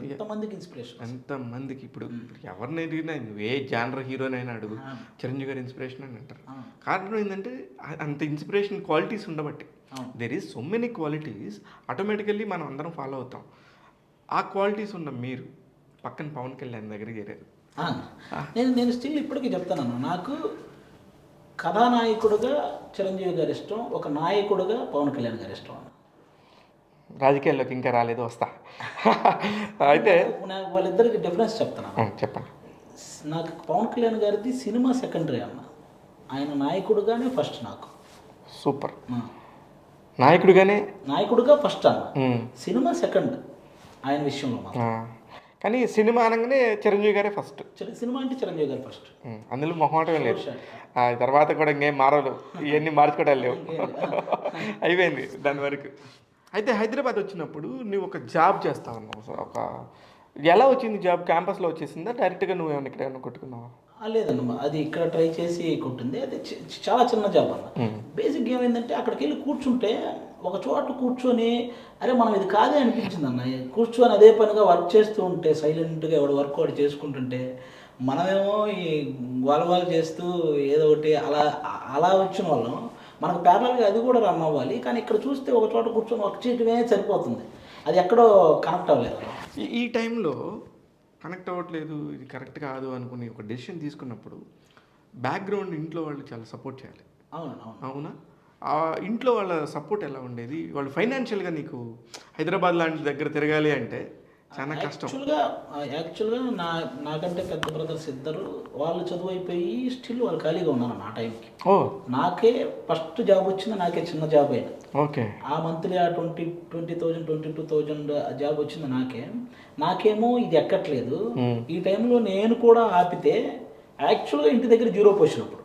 ఎంతమందికి ఇన్స్పిరేషన్, ఎంతమందికి. ఇప్పుడు ఎవరిని అడిగినా నువ్వు ఏ జానర్ హీరోనైనా అడుగు చిరంజీవి గారి ఇన్స్పిరేషన్ అని అంటారు. కారణం ఏంటంటే అంత ఇన్స్పిరేషన్ క్వాలిటీస్ ఉండబట్టి. There is so many qualities automatically మనం అందరం ఫాలో అవుతాం. ఆ క్వాలిటీస్ ఉన్న మీరు పక్కన పవన్ కళ్యాణ్ దగ్గరికి చేరారు. నేను స్టిల్ ఇప్పటికీ చెప్తానన్నా, నాకు కథానాయకుడుగా చిరంజీవి గారి ఇష్టం, ఒక నాయకుడుగా పవన్ కళ్యాణ్ గారి ఇష్టం. రాజకీయాల్లోకి ఇంకా రాలేదు, వస్తా. అయితే వాళ్ళిద్దరికి డిఫరెన్స్ చెప్తాను. చెప్పండి. నాకు పవన్ కళ్యాణ్ గారిది సినిమా సెకండరీ అన్న, ఆయన నాయకుడుగానే ఫస్ట్. నాకు సూపర్ నాయకుడుగా ఫస్ట్ అన్న, సినిమా సెకండ్ ఆయన విషయంలో. కానీ సినిమా అనగానే చిరంజీవి గారే ఫస్ట్. సినిమా అంటే చిరంజీవి గారు ఫస్ట్, అందులో మొహమాటమే లేదు. తర్వాత కూడా ఇంకేం మారదు, ఇవన్నీ మార్చుకోవడం లేవు, అయిపోయింది దాని వరకు. అయితే హైదరాబాద్ వచ్చినప్పుడు నువ్వు ఒక జాబ్ చేస్తా ఉన్నావు. ఒక ఎలా వచ్చింది జాబ్? క్యాంపస్లో వచ్చేసిందా, డైరెక్ట్గా నువ్వు ఏమైనా ఇక్కడ ఏమైనా కొట్టుకున్నావా? లేదన్నమా, అది ఇక్కడ ట్రై చేసి కొట్టింది. అది చాలా చిన్న జాబ్ అన్న. బేసిక్ ఏమైందంటే అక్కడికి వెళ్ళి కూర్చుంటే ఒక చోట కూర్చొని అరే మనం ఇది కాదే అనిపించింది అన్న. కూర్చొని అదే పనిగా వర్క్ చేస్తూ ఉంటే సైలెంట్గా ఎవడు వర్క్ వాడు చేసుకుంటుంటే మనమేమో ఈ గోలగోలు చేస్తూ ఏదో ఒకటి అలా వచ్చిన వాళ్ళం. మనకు ప్యారల్గా అది కూడా రన్ అవ్వాలి. కానీ ఇక్కడ చూస్తే ఒక చోట కూర్చొని వర్క్ చేయడమే సరిపోతుంది, అది ఎక్కడో కనెక్ట్ అవ్వలేదు. ఈ టైంలో కనెక్ట్ అవ్వట్లేదు, ఇది కరెక్ట్ కాదు అనుకుని ఒక డెసిషన్ తీసుకున్నప్పుడు బ్యాక్గ్రౌండ్ ఇంట్లో వాళ్ళు చాలా సపోర్ట్ చేయాలి. అవునా? ఆ ఇంట్లో వాళ్ళ సపోర్ట్ ఎలా ఉండేది? వాళ్ళు ఫైనాన్షియల్గా నీకు హైదరాబాద్ లాంటి దగ్గర తిరగాలి అంటే చాలా కష్టం. యాక్చువల్గా నాకంటే పెద్ద బ్రదర్స్ ఇద్దరు వాళ్ళు చదువు అయిపోయి స్టిల్ వాళ్ళు ఖాళీగా ఉన్నారు ఆ టైంకి. నాకే ఫస్ట్ జాబ్ వచ్చింది, నాకే చిన్న జాబ్ అయింది. ఓకే. ఆ మంత్లీ ఆ 20,000 22,000 జాబ్ వచ్చింది నాకేమో ఇది ఎక్కట్లేదు. ఈ టైంలో నేను కూడా ఆపితే యాక్చువల్గా ఇంటి దగ్గర 0 పోసినప్పుడు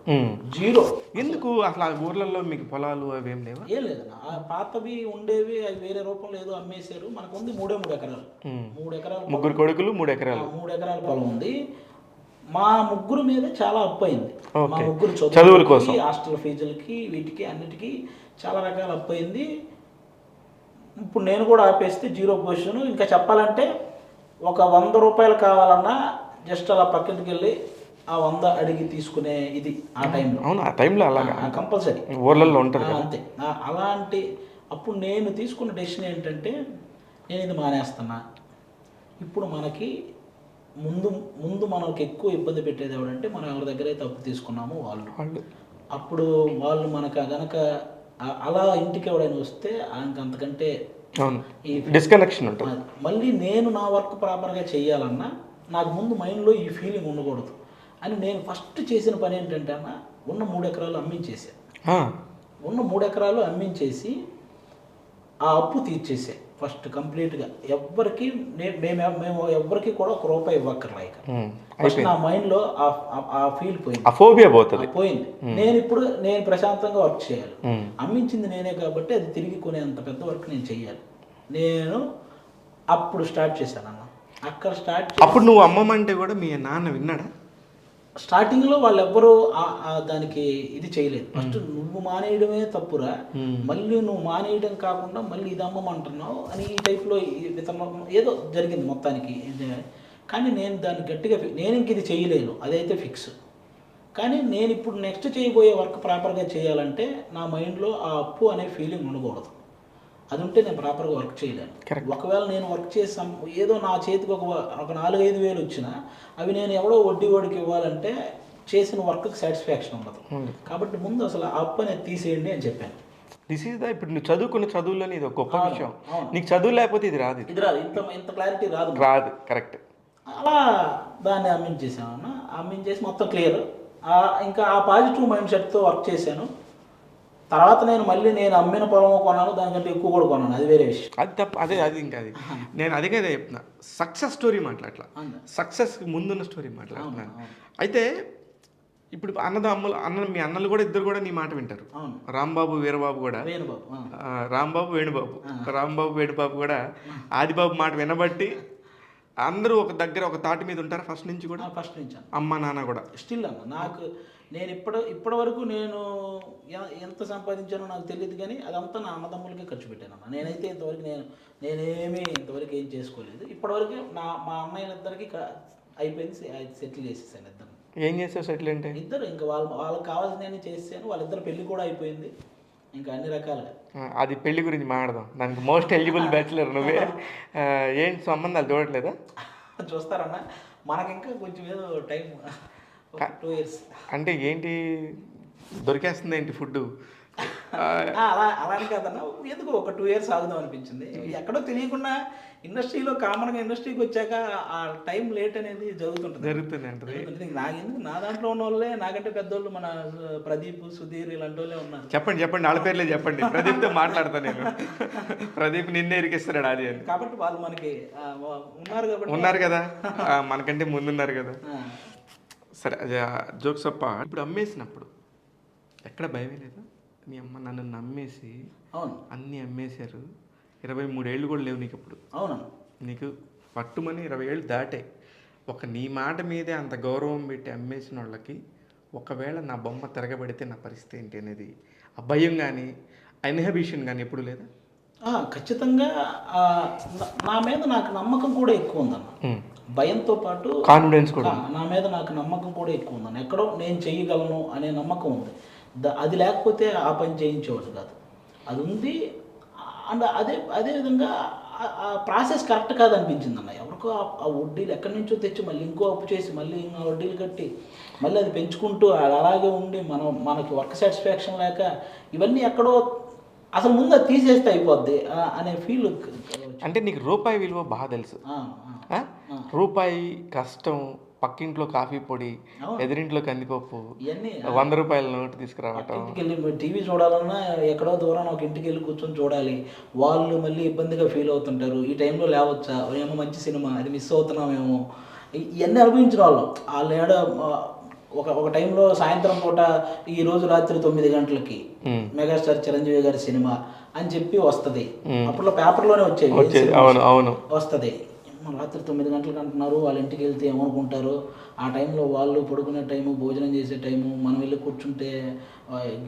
0. ఎందుకు అసలు ఆ ఊర్లలో మీకు పొలాలు అవి ఏం లేవా? ఏం లేదన్న, ఆ పాతవి ఉండేవి, అవి వేరే రూపంలో ఏదో అమ్మేశారు. మనకు ఉంది 3 ఎకరాలు. 3 ఎకరాలు, 3 కొడుకులు, 3 ఎకరాలు, 3 ఎకరాల పొలం ఉంది. మా ముగ్గురు మీద చాలా అప్పు అయింది. మా ముగ్గురు చదువుల కోసం, హాస్టల్ ఫీజులకి, వీటికి అన్నిటికీ చాలా రకాల అప్పు అయింది. ఇప్పుడు నేను కూడా ఆపేస్తే 0 పొజిషన్. ఇంకా చెప్పాలంటే ఒక 100 రూపాయలు కావాలన్నా జస్ట్ అలా పక్కకి వెళ్ళి ఆ 100 అడిగి తీసుకునే ఇది ఆ టైంలో. అవును, ఆ టైంలో అలాగా కంపల్సరీ ఊర్లలో ఉంటుంది అంతే. అలాంటి అప్పుడు నేను తీసుకున్న డెసిషన్ ఏంటంటే నేను ఇది మానేస్తున్నా. ఇప్పుడు మనకి ముందు మనకి ఎక్కువ ఇబ్బంది పెట్టేది ఎవడంటే మనం ఎవరి దగ్గర అయితే అప్పు తీసుకున్నామో వాళ్ళు. అప్పుడు వాళ్ళు మనకు గనక అలా ఇంటికి ఎవడైనా వస్తే అంతకంటే డిస్కనెక్షన్ ఉంటుంది. మళ్ళీ నేను నా వర్క్ ప్రాపర్గా చేయాలన్నా నాకు ముందు మైండ్లో ఈ ఫీలింగ్ ఉండకూడదు అని నేను ఫస్ట్ చేసిన పని ఏంటంటే అన్న, ఉన్న 3 ఎకరాలు అమ్మించేసా. ఉన్న 3 ఎకరాలు అమ్మించేసి ఆ అప్పు తీర్చేసా. ఫస్ట్ కంప్లీట్గా ఎవ్వరికి మేము ఎవ్వరికి కూడా ఒక రూపాయి ఇవ్వక్కర్లా ఇక. ఫస్ట్ నా మైండ్లో ఆ ఫీల్ పోయింది, ఆ ఫోబియా పోతుంది. పోయింది. నేను ప్రశాంతంగా వర్క్ చేయాలి. అమ్మించింది నేనే కాబట్టి అది తిరిగి కొనేంత పెద్ద వర్క్ నేను చెయ్యాలి. నేను అప్పుడు స్టార్ట్ చేశాను అన్న. అక్కడ అప్పుడు నువ్వు అమ్మమంటే కూడా మీ నాన్న విన్నాడా? స్టార్టింగ్లో వాళ్ళు ఎవ్వరూ దానికి ఇది చేయలేదు. ఫస్ట్ నువ్వు మానేయడమే తప్పురా, మళ్ళీ నువ్వు మానేయడం కాకుండా మళ్ళీ ఇది అమ్మమంటున్నావు అని ఈ టైప్లో ఏదో జరిగింది మొత్తానికి. కానీ నేను దాన్ని గట్టిగా నేను ఇంక ఇది చేయలేను, అదైతే ఫిక్స్. కానీ నేను ఇప్పుడు నెక్స్ట్ చేయబోయే వర్క్ ప్రాపర్గా చేయాలంటే నా మైండ్లో ఆ అప్పు అనే ఫీలింగ్ ఉండకూడదు. అది ఉంటే నేను ప్రాపర్గా వర్క్ చేయలేను. ఒకవేళ నేను వర్క్ చేసాం ఏదో నా చేతికి ఒక 4-5 వేలు వచ్చినా అవి నేను ఎవడో వడ్డీ వాడికి ఇవ్వాలంటే చేసిన వర్క్కి సాటిస్ఫాక్షన్ ఉండదు. కాబట్టి ముందు అసలు ఆ అప్పు అనేది తీసేయండి అని చెప్పాను. దిస్ ఈజ్ ద ఇప్పుడు నువ్వు చదువుకున్న చదువులని ఇది ఒక గొప్ప విషయం. నీకు చదువు లేకపోతే ఇది రాదు, ఇంత క్లారిటీ రాదు. కరెక్ట్. అలా దాన్ని అమ్మించేసామన్న. అమ్మించేసి మొత్తం క్లియర్. ఇంకా ఆ పాజిటివ్ మైండ్ సెట్తో వర్క్ చేశాను. తర్వాత నేను అమ్మిన పొలం కొన్నాను, దానికంటే ఎక్కువ కూడా కొన్నాను, అది వేరే విషయం. అది తప్ప అది ఇంకా అది నేను అదే కదా చెప్తున్నా. సక్సెస్ స్టోరీ మాట్లాడలా, సక్సెస్కి ముందున్న స్టోరీ మాట్లాడుతున్నాను. అయితే ఇప్పుడు మీ అన్నలు కూడా ఇద్దరు కూడా నీ మాట వింటారు. రాంబాబు వీరబాబు కూడా, రాంబాబు వేణుబాబు కూడా ఆదిబాబు మాట వినబట్టి అందరూ ఒక దగ్గర ఒక తాటి మీద ఉంటారు ఫస్ట్ నుంచి కూడా. ఫస్ట్ నుంచి అమ్మ నాన్న కూడా స్టిల్ అన్న. నాకు నేను ఇప్పటి వరకు నేను ఎంత సంపాదించానో నాకు తెలియదు, కానీ అదంతా నా అన్నదమ్ములకే ఖర్చు పెట్టాను అన్న. నేనైతే ఇంతవరకు ఇంతవరకు ఏం చేసుకోలేదు. ఇప్పటివరకు మా అన్నయ్యలిద్దరికి అయిపోయింది, సెటిల్ చేసేసాను ఇద్దరు. ఏం చేసావు సెటిల్ అంటే? ఇద్దరు ఇంకా వాళ్ళకి కావాల్సిన చేసాను. వాళ్ళిద్దరు పెళ్లి కూడా అయిపోయింది, ఇంకా అన్ని రకాలుగా. అది పెళ్లి గురించి మాట్లాడదాం. దానికి మోస్ట్ ఎలిజిబుల్ బ్యాచులర్ నువ్వే. ఏంటి సంబంధాలు చూడట్లేదా? చూస్తారన్న, మనకి ఇంకా కొంచెం ఏదో టైం, 2 years. అంటే ఏంటి దొరికేస్తుంది ఏంటి ఫుడ్? అలానే కాదన్న, ఎందుకు ఒక 2 years ఆగుదాం అనిపించింది. ఎక్కడో తెలియకుండా ఇండస్ట్రీలో కామన్గా ఇండస్ట్రీకి వచ్చాక ఆ టైం లేట్ అనేది జరుగుతుంది అంటే నా దాంట్లో ఉన్న వాళ్ళే నాకంటే పెద్దోళ్ళు, మన ప్రదీప్, సుధీర్ ఇలాంటి వాళ్ళే ఉన్నారు. చెప్పండి వాళ్ళ పేర్లే చెప్పండి. ప్రదీప్తో మాట్లాడతాను నేను. ప్రదీప్ నిన్నే ఇరికిస్తున్నాడు అది అని. కాబట్టి వాళ్ళు మనకి ఉన్నారు కదా, మనకంటే ముందున్నారు కదా. సరే, అది జోక్స్ అప్ప. ఇప్పుడు అమ్మేసినప్పుడు ఎక్కడ భయమే లేదా? మీ అమ్మ నన్ను నమ్మేసి అన్నీ అమ్మేశారు, 23 ఏళ్ళు కూడా లేవు నీకు ఇప్పుడు. అవును, నీకు పట్టుమని 20 ఏళ్ళు దాటాయి. నీ మాట మీదే అంత గౌరవం పెట్టి అమ్మేసిన వాళ్ళకి ఒకవేళ నా బొమ్మ తిరగబడితే నా పరిస్థితి ఏంటి అనేది ఆ భయం కానీ ఇన్హిబిషన్ కానీ ఎప్పుడు లేదా? ఖచ్చితంగా నా మీద నాకు నమ్మకం కూడా ఎక్కువ ఉందన్న. భయంతో పాటు కాన్ఫిడెన్స్ కూడా, నా మీద నాకు నమ్మకం కూడా ఎక్కువ ఉందన్న. ఎక్కడో నేను చేయగలను అనే నమ్మకం ఉంది. అది లేకపోతే ఆ పని చేయించేవాడు కాదు. అది ఉంది. అండ్ అదేవిధంగా ఆ ప్రాసెస్ కరెక్ట్ కాదనిపించింది అన్న. ఎవరికో ఆ వడ్డీలు ఎక్కడి నుంచో తెచ్చి మళ్ళీ ఇంకో అప్పు చేసి మళ్ళీ ఇంకా వడ్డీలు కట్టి మళ్ళీ అది పెంచుకుంటూ అలాగే ఉండి మనకి వర్క్ సాటిస్ఫాక్షన్ లేక ఇవన్నీ ఎక్కడో అసలు ముందు అది తీసేస్తే అయిపోద్ది అనే ఫీల్. అంటే నీకు రూపాయి విలువ బాగా తెలుసు. రూపాయి కష్టం, పక్కింట్లో కాఫీ పొడి, ఎదురింట్లో కందిపప్పు, 100 రూపాయల నోటు తీసుకురావటం. ఇంటికి వెళ్ళి టీవీ చూడాలన్నా ఎక్కడో దూరం ఒక ఇంటికి వెళ్ళి కూర్చొని చూడాలి. వాళ్ళు మళ్ళీ ఇబ్బందిగా ఫీల్ అవుతుంటారు. ఈ టైంలో లేవచ్చా, ఏమో మంచి సినిమా అది మిస్ అవుతున్నామేమో, ఇవన్నీ అనుభవించిన వాళ్ళు ఏడ ఒక టైంలో సాయంత్రం పూట ఈరోజు రాత్రి 9 గంటలకి మెగాస్టార్ చిరంజీవి గారి సినిమా అని చెప్పి వస్తుంది. అప్పట్లో పేపర్లోనే వచ్చేది, వస్తుంది. రాత్రి 9 గంటలకు అంటున్నారు. వాళ్ళ ఇంటికి వెళ్తే ఏమనుకుంటారు, ఆ టైంలో వాళ్ళు పడుకునే టైము, భోజనం చేసే టైము, మనం వెళ్ళి కూర్చుంటే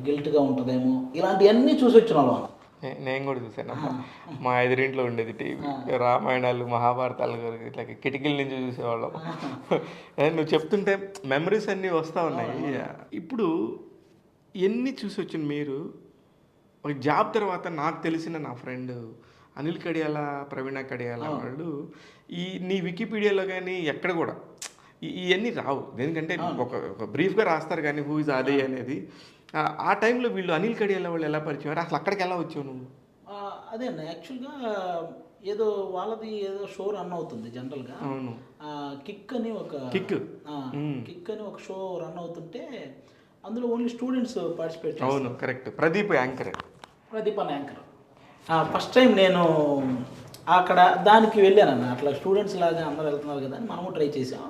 గిల్ట్గా ఉంటుందేమో, ఇలాంటివన్నీ చూసి వచ్చిన వాళ్ళం. నేను కూడా చూసాను. మా ఎదురింట్లో ఉండేది టీవీ, రామాయణాలు, మహాభారతాలు ఇట్లా కిటికీల నుంచి చూసేవాళ్ళం. నువ్వు చెప్తుంటే మెమరీస్ అన్నీ వస్తూ ఉన్నాయి. ఇప్పుడు ఎన్ని చూసి వచ్చిన మీరు ఒక జాబ్ తర్వాత నాకు తెలిసిన నా ఫ్రెండ్ అనిల్ కడియాల, ప్రవీణ కడియాల వాళ్ళు నీ వికీపీడియాలో కానీ ఎక్కడ కూడా ఇవన్నీ రావు. ఎందుకంటే ఒక బ్రీఫ్గా రాస్తారు కానీ హూ ఇస్ ఆది అనేది. ఆ టైంలో వీళ్ళు అనిల్ కడియాల వాళ్ళు ఎలా పరిచయం, అసలు అక్కడికి ఎలా వచ్చావు నువ్వు? అదే అన్న, యాక్చువల్గా ఏదో వాళ్ళది ఏదో షో రన్ అవుతుంది జనరల్గా. అవును, కిక్ అని ఒక షో రన్ అవుతుంటే అందులో ఓన్లీ స్టూడెంట్స్ పార్టిసిపేట్ చేస్తారు. అవును, కరెక్ట్. ప్రదీప్ అనే యాంకర్. ఫస్ట్ టైం నేను అక్కడ దానికి వెళ్ళానన్న, అట్లా స్టూడెంట్స్ లాగా అందరూ వెళ్తున్నారు కదా అని మనము ట్రై చేసాం.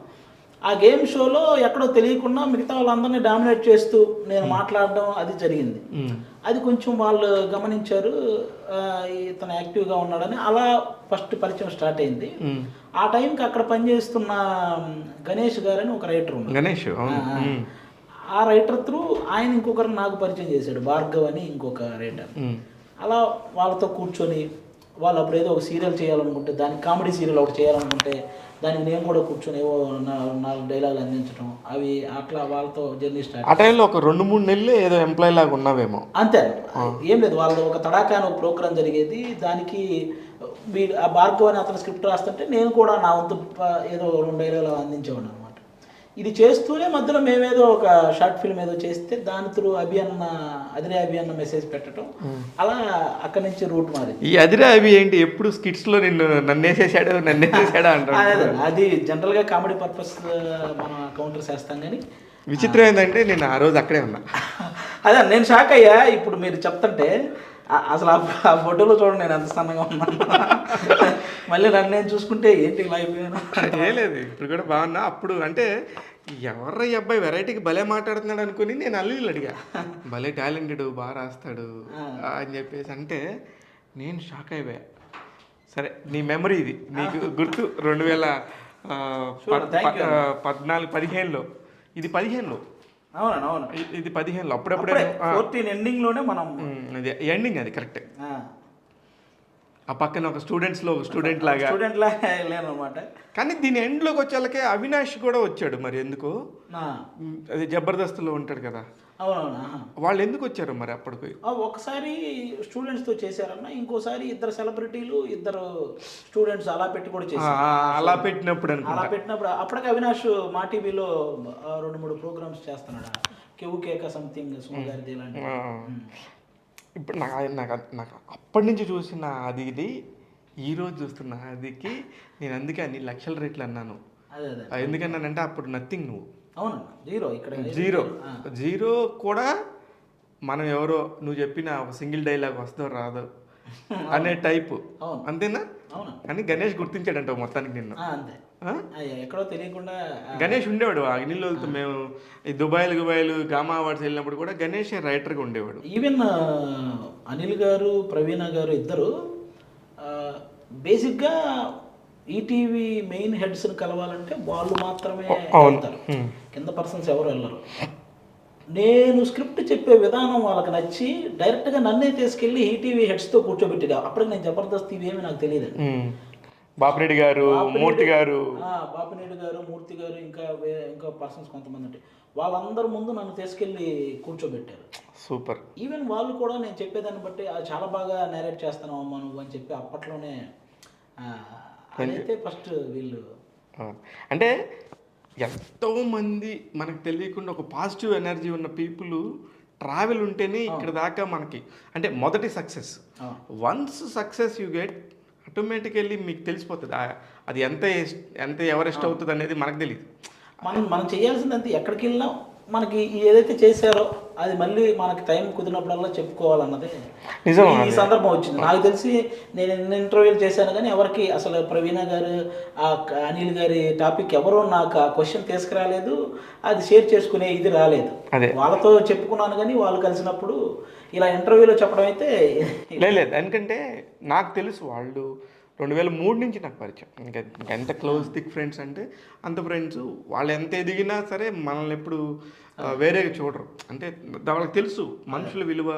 ఆ గేమ్ షోలో ఎక్కడో తెలియకుండా మిగతా వాళ్ళందరినీ డామినేట్ చేస్తూ నేను మాట్లాడడం అది జరిగింది. అది కొంచెం వాళ్ళు గమనించారు, ఇతను యాక్టివ్గా ఉన్నాడని. అలా ఫస్ట్ పరిచయం స్టార్ట్ అయింది. ఆ టైంకి అక్కడ పనిచేస్తున్న గణేష్ గారని ఒక రైటర్ ఉన్నారు. గణేష్ ఆ రైటర్ త్రూ ఆయన ఇంకొకరిని నాకు పరిచయం చేశాడు, భార్గవ్ అని ఇంకొక రైటర్. అలా వాళ్ళతో కూర్చొని వాళ్ళు అప్పుడు ఏదో ఒక సీరియల్ చేయాలనుకుంటే, దానికి కామెడీ సీరియల్ ఒకటి చేయాలనుకుంటే దానికి నేను కూడా కూర్చొని ఏవో 4 డైలాగులు అందించడం, అవి అట్లా వాళ్ళతో జర్నీ స్టార్ట్. ఆ టైంలో ఒక 2-3 నెలలు ఏదో ఎంప్లాయీ లాగా ఉన్నావేమో. అంతే, ఏం లేదు. వాళ్ళది ఒక తడాకా అని ఒక ప్రోగ్రామ్ జరిగేది. దానికి ఆ భార్గవ్ అని అతను స్క్రిప్ట్ రాస్తుంటే నేను కూడా నా వంతు ఏదో 2 డైలాగులు అందించేవాడు అనమాట. ఇది చేస్తూనే మధ్యలో మేమేదో ఒక షార్ట్ ఫిల్మ్ ఏదో చేస్తే దాని త్రూ అదిరే అభి అన్న మెసేజ్ పెట్టడం, అలా అక్కడి నుంచి రూట్ మారింది. ఈ అదిరే అభి ఏంటి, ఎప్పుడు స్కిట్స్ లో నన్నేసేసాడు అంటారు. అది జనరల్ గా కామెడీ పర్పస్ మనం కౌంటర్స్ వేస్తాం. కానీ విచిత్రం ఏంటంటే నేను ఆ రోజు అక్కడే ఉన్నా. అదే నేను షాక్ అయ్యా ఇప్పుడు మీరు చెప్తుంటే. అసలు ఆ ఫోటోలో చూడండి నేను ఎంత సన్నగా ఉన్నాను. మళ్ళీ నన్ను నేను చూసుకుంటే ఏంటి ఇలా అయిపోయాను. ఏ లేదు, ఇప్పుడు కూడా బాగున్నా. అప్పుడు అంటే ఎవర్రా ఈ అబ్బాయి వెరైటీకి భలే మాట్లాడుతున్నాడు అనుకుని నేను అల్లీలు అడిగా, భలే టాలెంటెడ్, బాగా రాస్తాడు అని చెప్పేసి అంటే నేను షాక్ అయిపోయా. సరే, నీ మెమరీ ఇది, నీకు గుర్తు 2014-15లో, ఇది 15లో. అవును, ఇది 15లో. అప్పుడప్పుడే 14 ఎండింగ్లోనే మనం ఎండింగ్, అది కరెక్ట్. ఆ పక్కన ఒక స్టూడెంట్ లాగా లేనమాట. కానీ దీని ఎండ్లోకి వచ్చేళ్ళకే అవినాష్ కూడా వచ్చాడు. మరి ఎందుకు? అది జబర్దస్త్లో ఉంటాడు కదా. అవునవును. వాళ్ళు ఎందుకు వచ్చారు మరి అప్పటికి? ఒకసారి స్టూడెంట్స్తో చేశారన్న, ఇంకోసారి 2 సెలబ్రిటీలు 2 స్టూడెంట్స్ అలా పెట్టి కూడా చేశారు. అలా పెట్టినప్పుడు అప్పటికి అవినాష్ మా టీవీలో 2-3 ప్రోగ్రామ్స్ చేస్తున్నాడు. కేవు కేక సంథింగ్ సుమగారిది ఇలాంటి. ఇప్పుడు నాకు అప్పటి నుంచి చూసిన అది ఇది ఈరోజు చూస్తున్న అదికి నేను అందుకే అన్ని లక్షల రేట్లు అన్నాను. ఎందుకన్నానంటే అప్పుడు నథింగ్, నువ్వు అవును జీరో, ఇక్కడ జీరో కూడా మనం ఎవరో నువ్వు చెప్పిన ఒక సింగిల్ డైలాగ్ వస్తుందో రాదో అనే టైపు, అంతేనా? కానీ గణేష్ గుర్తించాడంట మొత్తానికి నిన్ను. ఎక్కడో తెలియకుండా గణేష్ ఉండేవాడు అగ్నిలోతో. మేము ఈ దుబాయ్లు గామా అవార్డ్స్ వెళ్ళినప్పుడు కూడా గణేష్ రైటర్గా ఉండేవాడు. ఈవెన్ అనిల్ గారు, ప్రవీణ గారు ఇద్దరు బేసిక్గా ఈటీవీ మెయిన్ హెడ్స్ని కలవాలంటే వాళ్ళు మాత్రమే వెళ్తారు, కింద పర్సన్స్ ఎవరు వెళ్ళరు. నేను స్క్రిప్ట్ చెప్పే విధానం వాళ్ళకి నచ్చి డైరెక్ట్గా నన్నే తీసుకెళ్ళి ఈటీవీ హెడ్స్తో కూర్చోబెట్టిగా. అప్పటికి నేను జబర్దస్త్ ఇవేమి నాకు తెలియదు. బాపిరెడ్డి గారు, మూర్తి గారు, మూర్తి గారు ఇంకా పర్సన్స్ కొంతమంది ఉంటాయి. వాళ్ళందరి ముందు నన్ను తీసుకెళ్ళి కూర్చోబెట్టారు. సూపర్. ఈవెన్ వాళ్ళు కూడా నేను చెప్పేదాన్ని బట్టి చాలా బాగా నేరేట్ చేస్తున్నావు అమ్మా నువ్వు అని చెప్పి అప్పట్లోనే అయితే ఫస్ట్ వీళ్ళు అంటే ఎంతోమంది మనకు తెలియకుండా ఒక పాజిటివ్ ఎనర్జీ ఉన్న పీపుల్ ట్రావెల్ ఉంటేనే ఇక్కడ దాకా మనకి అంటే మొదటి success. Once success you get automatically మీకు తెలిసిపోతుంది అది ఎంత ఎవరెస్ట్ అవుతుంది అనేది మనకు తెలియదు. మనం చేయాల్సిందంటే ఎక్కడికి వెళ్ళినా మనకి ఏదైతే చేశారో అది మళ్ళీ మనకి టైం కుదిరినప్పుడల్లా చెప్పుకోవాలన్నదే ఈ సందర్భం వచ్చింది. నాకు తెలిసి నేను ఎన్ని ఇంటర్వ్యూలు చేశాను కానీ ఎవరికి అసలు ప్రవీణ గారు, అనిల్ గారి టాపిక్ ఎవరో నాకు ఆ క్వశ్చన్ తీసుకురాలేదు, అది షేర్ చేసుకునే ఇది రాలేదు. వాళ్ళతో చెప్పుకున్నాను కానీ వాళ్ళు కలిసినప్పుడు ఇలా ఇంటర్వ్యూలో చెప్పడం అయితే లేదు. ఎందుకంటే నాకు తెలుసు వాళ్ళు 2003 నుంచి నాకు పరిచయం. ఇంకా ఎంత క్లోజ్ థిక్ ఫ్రెండ్స్ అంటే అంత ఫ్రెండ్స్. వాళ్ళు ఎంత ఎదిగినా సరే మనల్ని ఎప్పుడు వేరేగా చూడరు. అంటే వాళ్ళకి తెలుసు మనుషుల విలువ,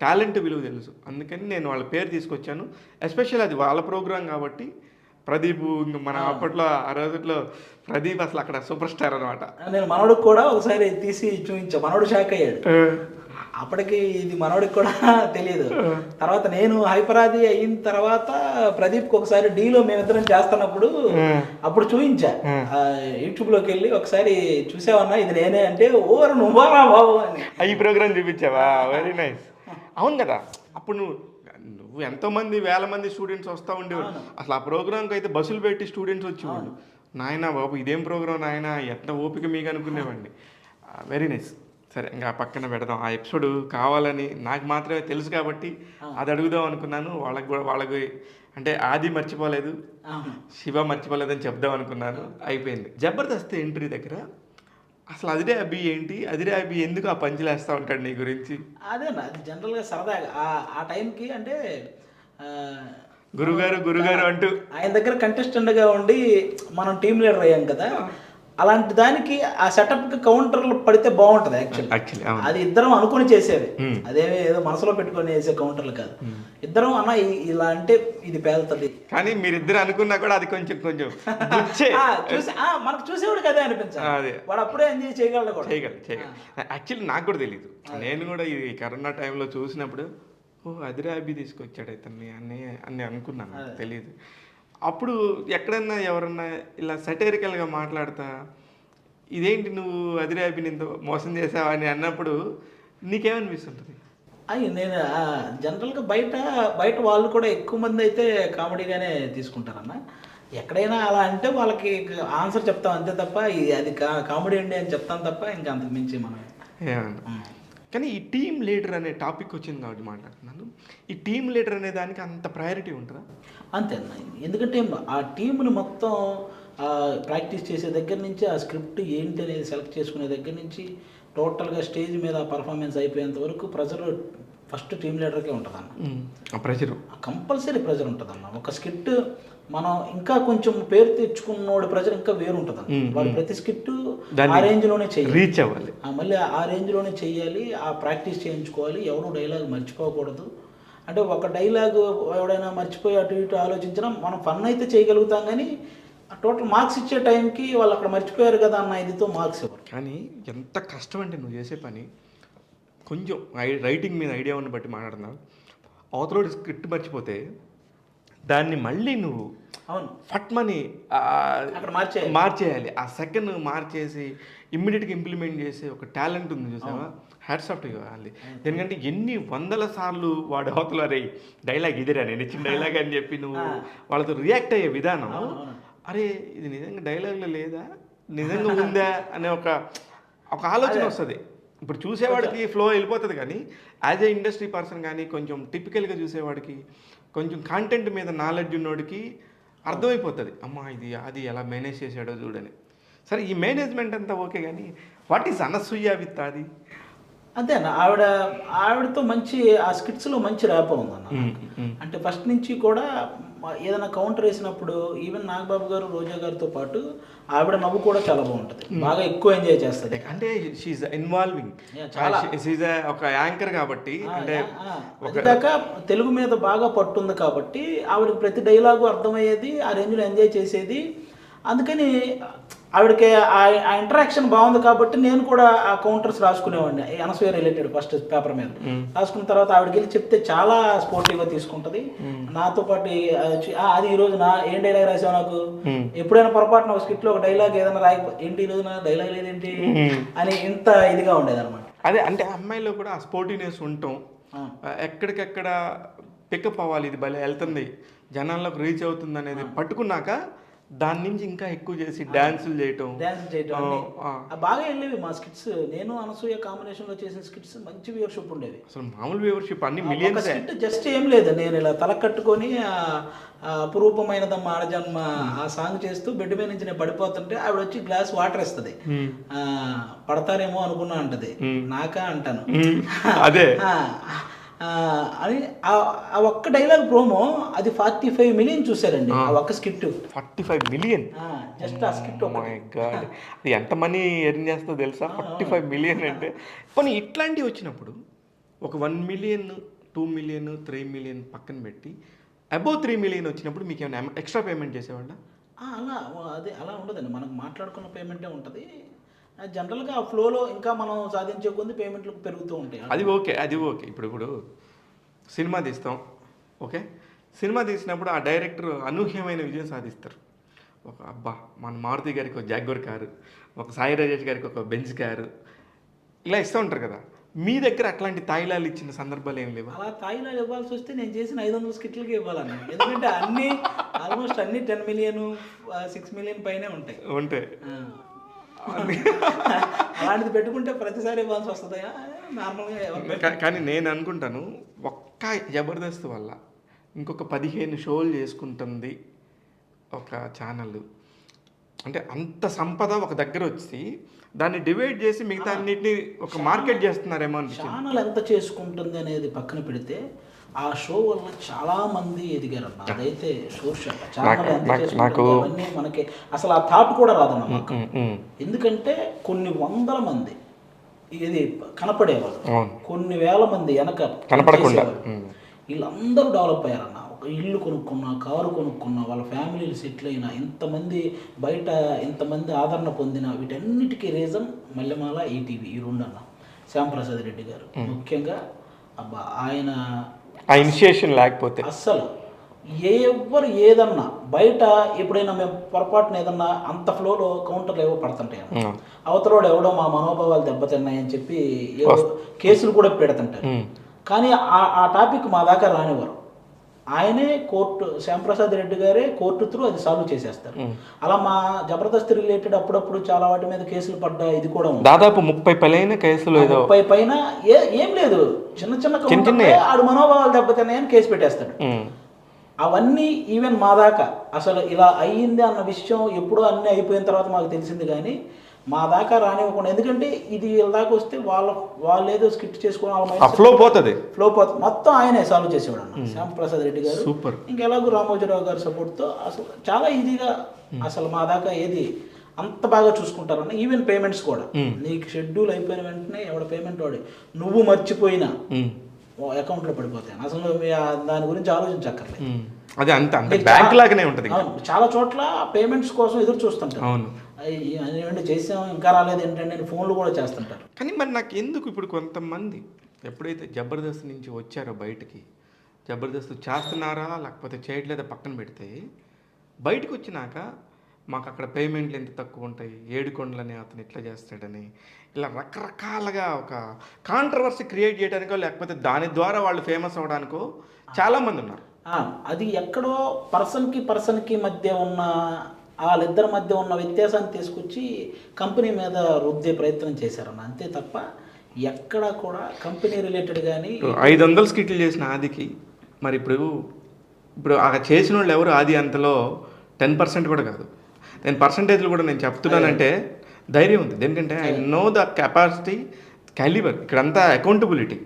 టాలెంట్ విలువ తెలుసు. అందుకని నేను వాళ్ళ పేరు తీసుకొచ్చాను. ఎస్పెషల్ అది వాళ్ళ ప్రోగ్రాం కాబట్టి. ప్రదీప్ ఇంకా మన అప్పట్లో ఆ రోజుల్లో ప్రదీప్ అసలు అక్కడ సూపర్ స్టార్ అనమాట. నేను మనోడికి కూడా ఒకసారి తీసి చూపించా, మనోడు షాక్ అయ్యాడు. అప్పటికి ఇది మనోడికి కూడా తెలియదు. తర్వాత నేను హైపరాది అయిన తర్వాత ప్రదీప్కి ఒకసారి డీలో మేమిద్దరం చేస్తున్నప్పుడు అప్పుడు చూపించా, యూట్యూబ్లోకి వెళ్ళి ఒకసారి చూసావన్నా ఇది నేనే అంటే ఓరు నువ్వా బాబు అని ఈ ప్రోగ్రామ్ చూపించావా? Very nice. అవును కదా, అప్పుడు నువ్వు ఎంతోమంది వేల మంది స్టూడెంట్స్ వస్తూ ఉండేవాడు. అసలు ఆ ప్రోగ్రామ్కి అయితే బస్సులు పెట్టి స్టూడెంట్స్ వచ్చేవాళ్ళు. నాయన బాబు ఇదేం ప్రోగ్రామ్ నాయన, ఎంత ఓపిక మీకు అనుకునేవాడిని. Very nice. సరే ఇంకా పక్కన పెడదాం. ఆ ఎపిసోడ్ కావాలని నాకు మాత్రమే తెలుసు కాబట్టి అది అడుగుదాం అనుకున్నాను. వాళ్ళకి అంటే ఆది మర్చిపోలేదు, శివ మర్చిపోలేదని చెప్దాం అనుకున్నాను. అయిపోయింది. జబర్దస్త్ ఎంట్రీ దగ్గర అసలు అదిరే అభి ఏంటి, అదిరే అభి ఎందుకు ఆ పంచులు వేస్తూ ఉంటాడు నీ గురించి? అదేనా, అది జనరల్గా సరదాగా ఆ టైంకి అంటే గురుగారు అంటూ ఆయన దగ్గర కంటెస్టెంట్గా ఉండి మనం టీం లీడర్ అయ్యాం కదా, అలాంటి దానికి ఆ సెటప్కి కౌంటర్లు పడితే బాగుంటుంది యాక్చువల్లీ. అది ఇద్దరం అనుకుని చేసేది, అదేమి ఏదో మనసులో పెట్టుకొని వేసే కౌంటర్లు కాదు. ఇద్దరం అన్న ఇలా అంటే ఇది పేలుతుంది, కానీ మీరిద్దరు అనుకున్నా కూడా అది కొంచెం చూసి మనకు చూసేవాడికి అదే అనిపించాలి, వాడు అప్పుడే ఎంజాయ్ చేయగలడు కూడా. చేయగలడు. యాక్చువల్లీ నాకు కూడా తెలియదు, నేను కూడా ఈ కరోనా టైంలో చూసినప్పుడు అదిరే అభి తీసుకొచ్చాడు ఇతన్ని అని అనుకున్నాను, తెలియదు. అప్పుడు ఎక్కడన్నా ఎవరన్నా ఇలా సటైరికల్గా మాట్లాడతా ఇదేంటి నువ్వు అదిరే అభిని మోసం చేసావా అని అన్నప్పుడు నీకేమనిపిస్తుంటుంది? నేను జనరల్గా బయట వాళ్ళు కూడా ఎక్కువ మంది అయితే కామెడీగానే తీసుకుంటారన్న. ఎక్కడైనా అలా అంటే వాళ్ళకి ఆన్సర్ చెప్తాం అంతే తప్ప అది కామెడీ అండి అని చెప్తాం తప్ప ఇంకా అంతకు మించి మనం ఏమన్నా. కానీ ఈ టీమ్ లీడర్ అనే టాపిక్ వచ్చింది కాబట్టి మాట్లాడుతున్నాను. ఈ టీమ్ లీడర్ అనే దానికి అంత ప్రయారిటీ ఉంటుందా? అంతే అన్న, ఎందుకంటే ఆ టీంని మొత్తం ప్రాక్టీస్ చేసే దగ్గర నుంచి ఆ స్క్రిప్ట్ ఏంటి అనేది సెలెక్ట్ చేసుకునే దగ్గర నుంచి టోటల్గా స్టేజ్ మీద పర్ఫార్మెన్స్ అయిపోయేంత వరకు ప్రెజర్ ఫస్ట్ టీమ్ లీడర్కే ఉంటుంది అన్న. ప్రెజర్ కంపల్సరీ ప్రెజర్ ఉంటుంది అన్న. ఒక స్కిట్ మనం ఇంకా కొంచెం పేరు తెచ్చుకున్నోడి ప్రెజర్ ఇంకా వేరు ఉంటుంది అన్న. వాడు ప్రతి స్కిట్ ఆ రేంజ్లోనే చేయాలి, రీచ్ అవ్వాలి, మళ్ళీ ఆ రేంజ్లోనే చేయాలి, ఆ ప్రాక్టీస్ చేయించుకోవాలి, ఎవరు డైలాగ్ మర్చిపోకూడదు. అంటే ఒక డైలాగ్ ఎవడైనా మర్చిపోయి అటు ఇటు ఆలోచించినా మనం ఫన్ అయితే చేయగలుగుతాం, కానీ టోటల్ మార్క్స్ ఇచ్చే టైంకి వాళ్ళు అక్కడ మర్చిపోయారు కదా అన్న ఇదితో మార్క్స్ ఇవ్వరు. కానీ ఎంత కష్టం అంటే నువ్వు చేసే పని కొంచెం రైటింగ్ మీద ఐడియా ఉన్న బట్టి మాట్లాడుతున్నావు. అవతల స్క్రిప్ట్ మర్చిపోతే దాన్ని మళ్ళీ నువ్వు ఫట్మని అక్కడ మార్చేయాలి. ఆ సెకండ్ మార్చేసి ఇమ్మీడియట్గా ఇంప్లిమెంట్ చేసే ఒక టాలెంట్ ఉంది చూసావా, హ్యాట్స్ ఆఫ్ టు యు వాళ్ళది. ఎందుకంటే ఎన్ని వందల సార్లు వాడు అవతల రే డైలాగ్ ఇదిరా నేను ఇచ్చిన డైలాగ్ అని చెప్పి నువ్వు వాళ్ళతో రియాక్ట్ అయ్యే విధానం, అరే ఇది నిజంగా డైలాగ్లో లేదా, నిజంగా ఉందా అనే ఒక ఆలోచన వస్తుంది. ఇప్పుడు చూసేవాడికి ఫ్లో వెళ్ళిపోతుంది, కానీ యాజ్ ఏ ఇండస్ట్రీ పర్సన్ కానీ కొంచెం టిపికల్గా చూసేవాడికి కొంచెం కంటెంట్ మీద నాలెడ్జ్ ఉన్నోడికి అర్థమైపోతుంది, అమ్మా ఇది అది ఎలా మేనేజ్ చేశాడో చూడని. సరే ఈ మేనేజ్మెంట్ అంతా ఓకే, కానీ వాట్ ఈస్ అనసూయ విత్ అది? అంతే అన్న, ఆవిడతో మంచి ఆ స్కిట్స్లో మంచి ర్యాప్ ఉందన్న. అంటే ఫస్ట్ నుంచి కూడా ఏదైనా కౌంటర్ వేసినప్పుడు ఈవెన్ నాగబాబు గారు, రోజా గారితో పాటు ఆవిడ నవ్వు కూడా చాలా బాగుంటుంది, బాగా ఎక్కువ ఎంజాయ్ చేస్తుంది. అంటే షీఈ్ ఇన్వాల్వింగ్, ఒక యాంకర్ కాబట్టి, అంటే దాకా తెలుగు మీద బాగా పట్టుంది కాబట్టి ఆవిడకి ప్రతి డైలాగు అర్థమయ్యేది, ఆ రేంజ్లో ఎంజాయ్ చేసేది. అందుకని ఆవిడకి ఆ ఇంటరాక్షన్ బాగుంది కాబట్టి నేను కూడా ఆ కౌంటర్స్ రాసుకునేవాడిని, అనసూయ రిలేటెడ్ ఫస్ట్ పేపర్ మీద రాసుకున్న తర్వాత ఆవిడకి వెళ్ళి చెప్తే చాలా స్పోర్టివ్గా తీసుకుంటుంది. నాతో పాటు అది ఈరోజు ఏం డైలాగ్ రాసావు నాకు, ఎప్పుడైనా పొరపాటున ఒక స్కిట్లో ఒక డైలాగ్ ఏదైనా ఏంటి ఈరోజు నా డైలాగ్ లేదేంటి అని ఇంత ఇదిగా ఉండేది అనమాట. అదే అంటే అమ్మాయిలో కూడా ఆ స్పోర్టివ్నెస్ ఉండటం, ఎక్కడికెక్కడ పికప్ అవ్వాలి, ఇది భలే వెళ్తుంది, జనాల్లోకి రీచ్ అవుతుంది అనేది పట్టుకున్నాక దాని నుంచి ఇంకా ఎక్కువ చేసి డాన్సులు చేయటం బాగా వెళ్ళేవి మా స్కిట్స్. నేను అనసూయ కాంబినేషన్లో చేసిన స్కిట్స్ మంచి వ్యూవర్షిప్ ఉండేవి, అసలు మామూలు వ్యూవర్షిప్ అన్ని మిలియన్స్. స్కిట్ జస్ట్ ఏం లేదు, నేను ఇలా తల కట్టుకొని అపురూపమైనదమ్మ ఆడజన్మ ఆ సాంగ్ చేస్తూ బెడ్ మీద నుంచి నేను పడిపోతుంటే ఆవిడ వచ్చి గ్లాస్ వాటర్ ఇస్తుంది, పడతారేమో అనుకున్నా అంటది, నాకా అంటాను అదే అని. ఆ ఒక్క డైలాగ్ ప్రోమో అది 45 మిలియన్ చూసారండి, ఆ ఒక్క స్కిట్ 45 మిలియన్, జస్ట్ ఆ స్కిట్. అది ఎంత మనీ ఎర్న్ చేస్తుందో తెలుసా 45 మిలియన్ అంటే. కానీ ఇట్లాంటివి వచ్చినప్పుడు ఒక 1 మిలియన్ 2 మిలియన్ 3 మిలియన్ పక్కన పెట్టి అబౌవ్ 3 మిలియన్ వచ్చినప్పుడు మీకు ఏమైనా ఎక్స్ట్రా పేమెంట్ చేసేవాళ్ళ? అలా ఉండదండి, మనకు మాట్లాడుకున్న పేమెంటే ఉంటుంది. జనరల్గా ఆ ఫ్లోలో ఇంకా మనం సాధించే కొద్ది పేమెంట్లు పెరుగుతూ ఉంటాయి. అది ఓకే. ఇప్పుడు సినిమా తీస్తాం, ఓకే, సినిమా తీసినప్పుడు ఆ డైరెక్టర్ అనూహ్యమైన విజయం సాధిస్తారు. ఒక మన మారుతి గారికి ఒక జాగ్వర్ కారు, ఒక సాయి రాజేష్ గారికి ఒక బెంజ్ కారు, ఇలా ఇస్తూ ఉంటారు కదా. మీ దగ్గర అట్లాంటి తాయిలాలు ఇచ్చిన సందర్భాలు ఏం లేవు? అలా తాయిలాలు ఇవ్వాల్సి వస్తే నేను చేసిన 500 స్కిట్లకి ఇవ్వాలన్న, ఎందుకంటే ఆల్మోస్ట్ అన్ని 10 మిలియన్ 6 మిలియన్ పైనే ఉంటాయి. అలాంటిది పెట్టుకుంటే ప్రతిసారి ఇవ్వాల్సి వస్తుందా నార్మల్గా ఎవరు కానీ నేను అనుకుంటాను ఒక్క జబర్దస్త్ వల్ల ఇంకొక 15 షోలు చేసుకుంటుంది ఒక ఛానల్. అంటే అంత సంపద ఒక దగ్గర వచ్చి దాన్ని డివైడ్ చేసి మిగతా అన్నిటిని ఒక మార్కెట్ చేస్తున్నారేమో అనిపించింది. ఛానల్ ఎంత చేసుకుంటుంది అనేది పక్కన పెడితే ఆ షో వల్ల చాలా మంది ఎదిగారన్న. అదైతే షూర్ షాట్. ఛానల్ ఎంత చేసుకుంటుంది అవన్నీ మనకి అసలు ఆ థాట్ కూడా రాదన్న మాకు. ఎందుకంటే కొన్ని వందల మంది ఇది కనపడేవాళ్ళు, కొన్ని వేల మంది వెనక కనపడకుండా వీళ్ళందరూ డెవలప్ అయ్యారన్న. ఒక ఇల్లు కొనుక్కున్నా, కారు కొనుక్కున్నా, వాళ్ళ ఫ్యామిలీలు సెటిల్ అయినా, ఇంతమంది బయట ఇంతమంది ఆదరణ పొందిన వీటన్నిటికీ రీజన్ మల్లెమాల, ఈటీవీ, ఈ రెండు అన్న. శ్యాంప్రసాద్ రెడ్డి గారు ముఖ్యంగా అబ్బా ఆయన ఆ ఇనిషియేషన్ లేకపోతే అస్సలు ఎవ్వరు ఏదన్నా బయట ఎప్పుడైనా మేము పొరపాటున ఏదన్నా అంత ఫ్లోలో కౌంటర్లు ఏవో పడుతుంటాయి, అవతలోడు ఎవడో మా మనోభావాలు దెబ్బతిన్నాయని చెప్పి ఏవో కేసులు కూడా పెడుతుంటారు. కానీ ఆ టాపిక్ మా దాకా రానివ్వరు. ఆయనే కోర్టు, శ్యాంప్రసాద్ రెడ్డి గారే కోర్టు త్రూ అది సాల్వ్ చేసేస్తారు. అలా మా జబర్దస్త్ రిలేటెడ్ అప్పుడప్పుడు చాలా వాటి మీద కేసులు పడ్డా ఇది కూడా ఉంది. దాదాపు 30 పైన కేసులు, 30 పైన ఏం లేదు, చిన్న చిన్న ఆడు మనోభావాలు దెబ్బతిన్నాయని కేసు పెట్టేస్తాడు. అవన్నీ ఈవెన్ మా దాకా అసలు ఇలా అయ్యింది అన్న విషయం ఎప్పుడో అన్నీ అయిపోయిన తర్వాత మాకు తెలిసింది, కానీ మా దాకా రానివ్వకుండా. ఎందుకంటే ఇది వీళ్ళ దాకా వస్తే వాళ్ళు ఏదో స్క్రిప్ట్ చేసుకోవడం ఫ్లో పోతుంది మొత్తం ఆయనే సాల్వ్ చేసేవాడు అన్న శ్యాంప్రసాద్ రెడ్డి గారు. సూపర్. ఇంకెలాగో రామోజీరావు గారి సపోర్ట్తో అసలు చాలా ఈజీగా అసలు మా దాకా ఏది అంత బాగా చూసుకుంటారన్న. ఈవెన్ పేమెంట్స్ కూడా నీకు షెడ్యూల్ అయిపోయిన వెంటనే ఎవడ పేమెంట్ వాడి నువ్వు మర్చిపోయినా అకౌంట్లో పడిపోతాయి. అసలు దాని గురించి ఆలోచించక్కర్లేదు. అదే అంత బ్యాంక్ లాగానే ఉంటుంది. చాలా చోట్ల పేమెంట్స్ కోసం ఎదురు చూస్తుంటారు. అవును, ఏమంటే చేసాం ఇంకా రాలేదు ఏంటంటే నేను ఫోన్లు కూడా చేస్తుంటారు. కానీ మరి నాకు ఎందుకు ఇప్పుడు కొంతమంది ఎప్పుడైతే జబర్దస్త్ నుంచి వచ్చారో బయటికి, జబర్దస్త్ చేస్తున్నారా లేకపోతే చేయట్లేదా పక్కన పెడితే, బయటకు వచ్చినాక మాకు అక్కడ పేమెంట్లు ఎంత తక్కువ ఉంటాయి, ఏడుకొండలని అతను ఇట్లా చేస్తాడని ఇలా రకరకాలుగా ఒక కాంట్రవర్సీ క్రియేట్ చేయడానికో లేకపోతే దాని ద్వారా వాళ్ళు ఫేమస్ అవ్వడానికో చాలామంది ఉన్నారు. అది ఎక్కడో పర్సన్కి మధ్య ఉన్న వాళ్ళిద్దరి మధ్య ఉన్న వ్యత్యాసాన్ని తీసుకొచ్చి కంపెనీ మీద రుద్దే ప్రయత్నం చేశారన్న, అంతే తప్ప ఎక్కడ కూడా కంపెనీ రిలేటెడ్ కానీ 500 స్కిట్లు చేసిన ఆదికి మరి ఇప్పుడు ఆ చేసిన వాళ్ళు ఎవరు ఆది అంతలో 10% కూడా కాదు. నేను పర్సంటేజ్లు కూడా నేను చెప్తున్నానంటే ధైర్యం ఉంది. ఎందుకంటే I know the capacity, calibre, ఇక్కడంతా అకౌంటబిలిటీ,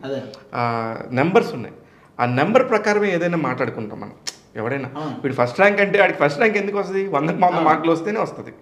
నెంబర్స్ ఉన్నాయి. ఆ నెంబర్ ప్రకారమే ఏదైనా మాట్లాడుకుంటాం మనం. ఎవడైనా వీడు ఫస్ట్ ర్యాంక్ అంటే వాడికి ఫస్ట్ ర్యాంక్ ఎందుకు వస్తుంది, 100 మార్కులు వస్తేనే వస్తుంది.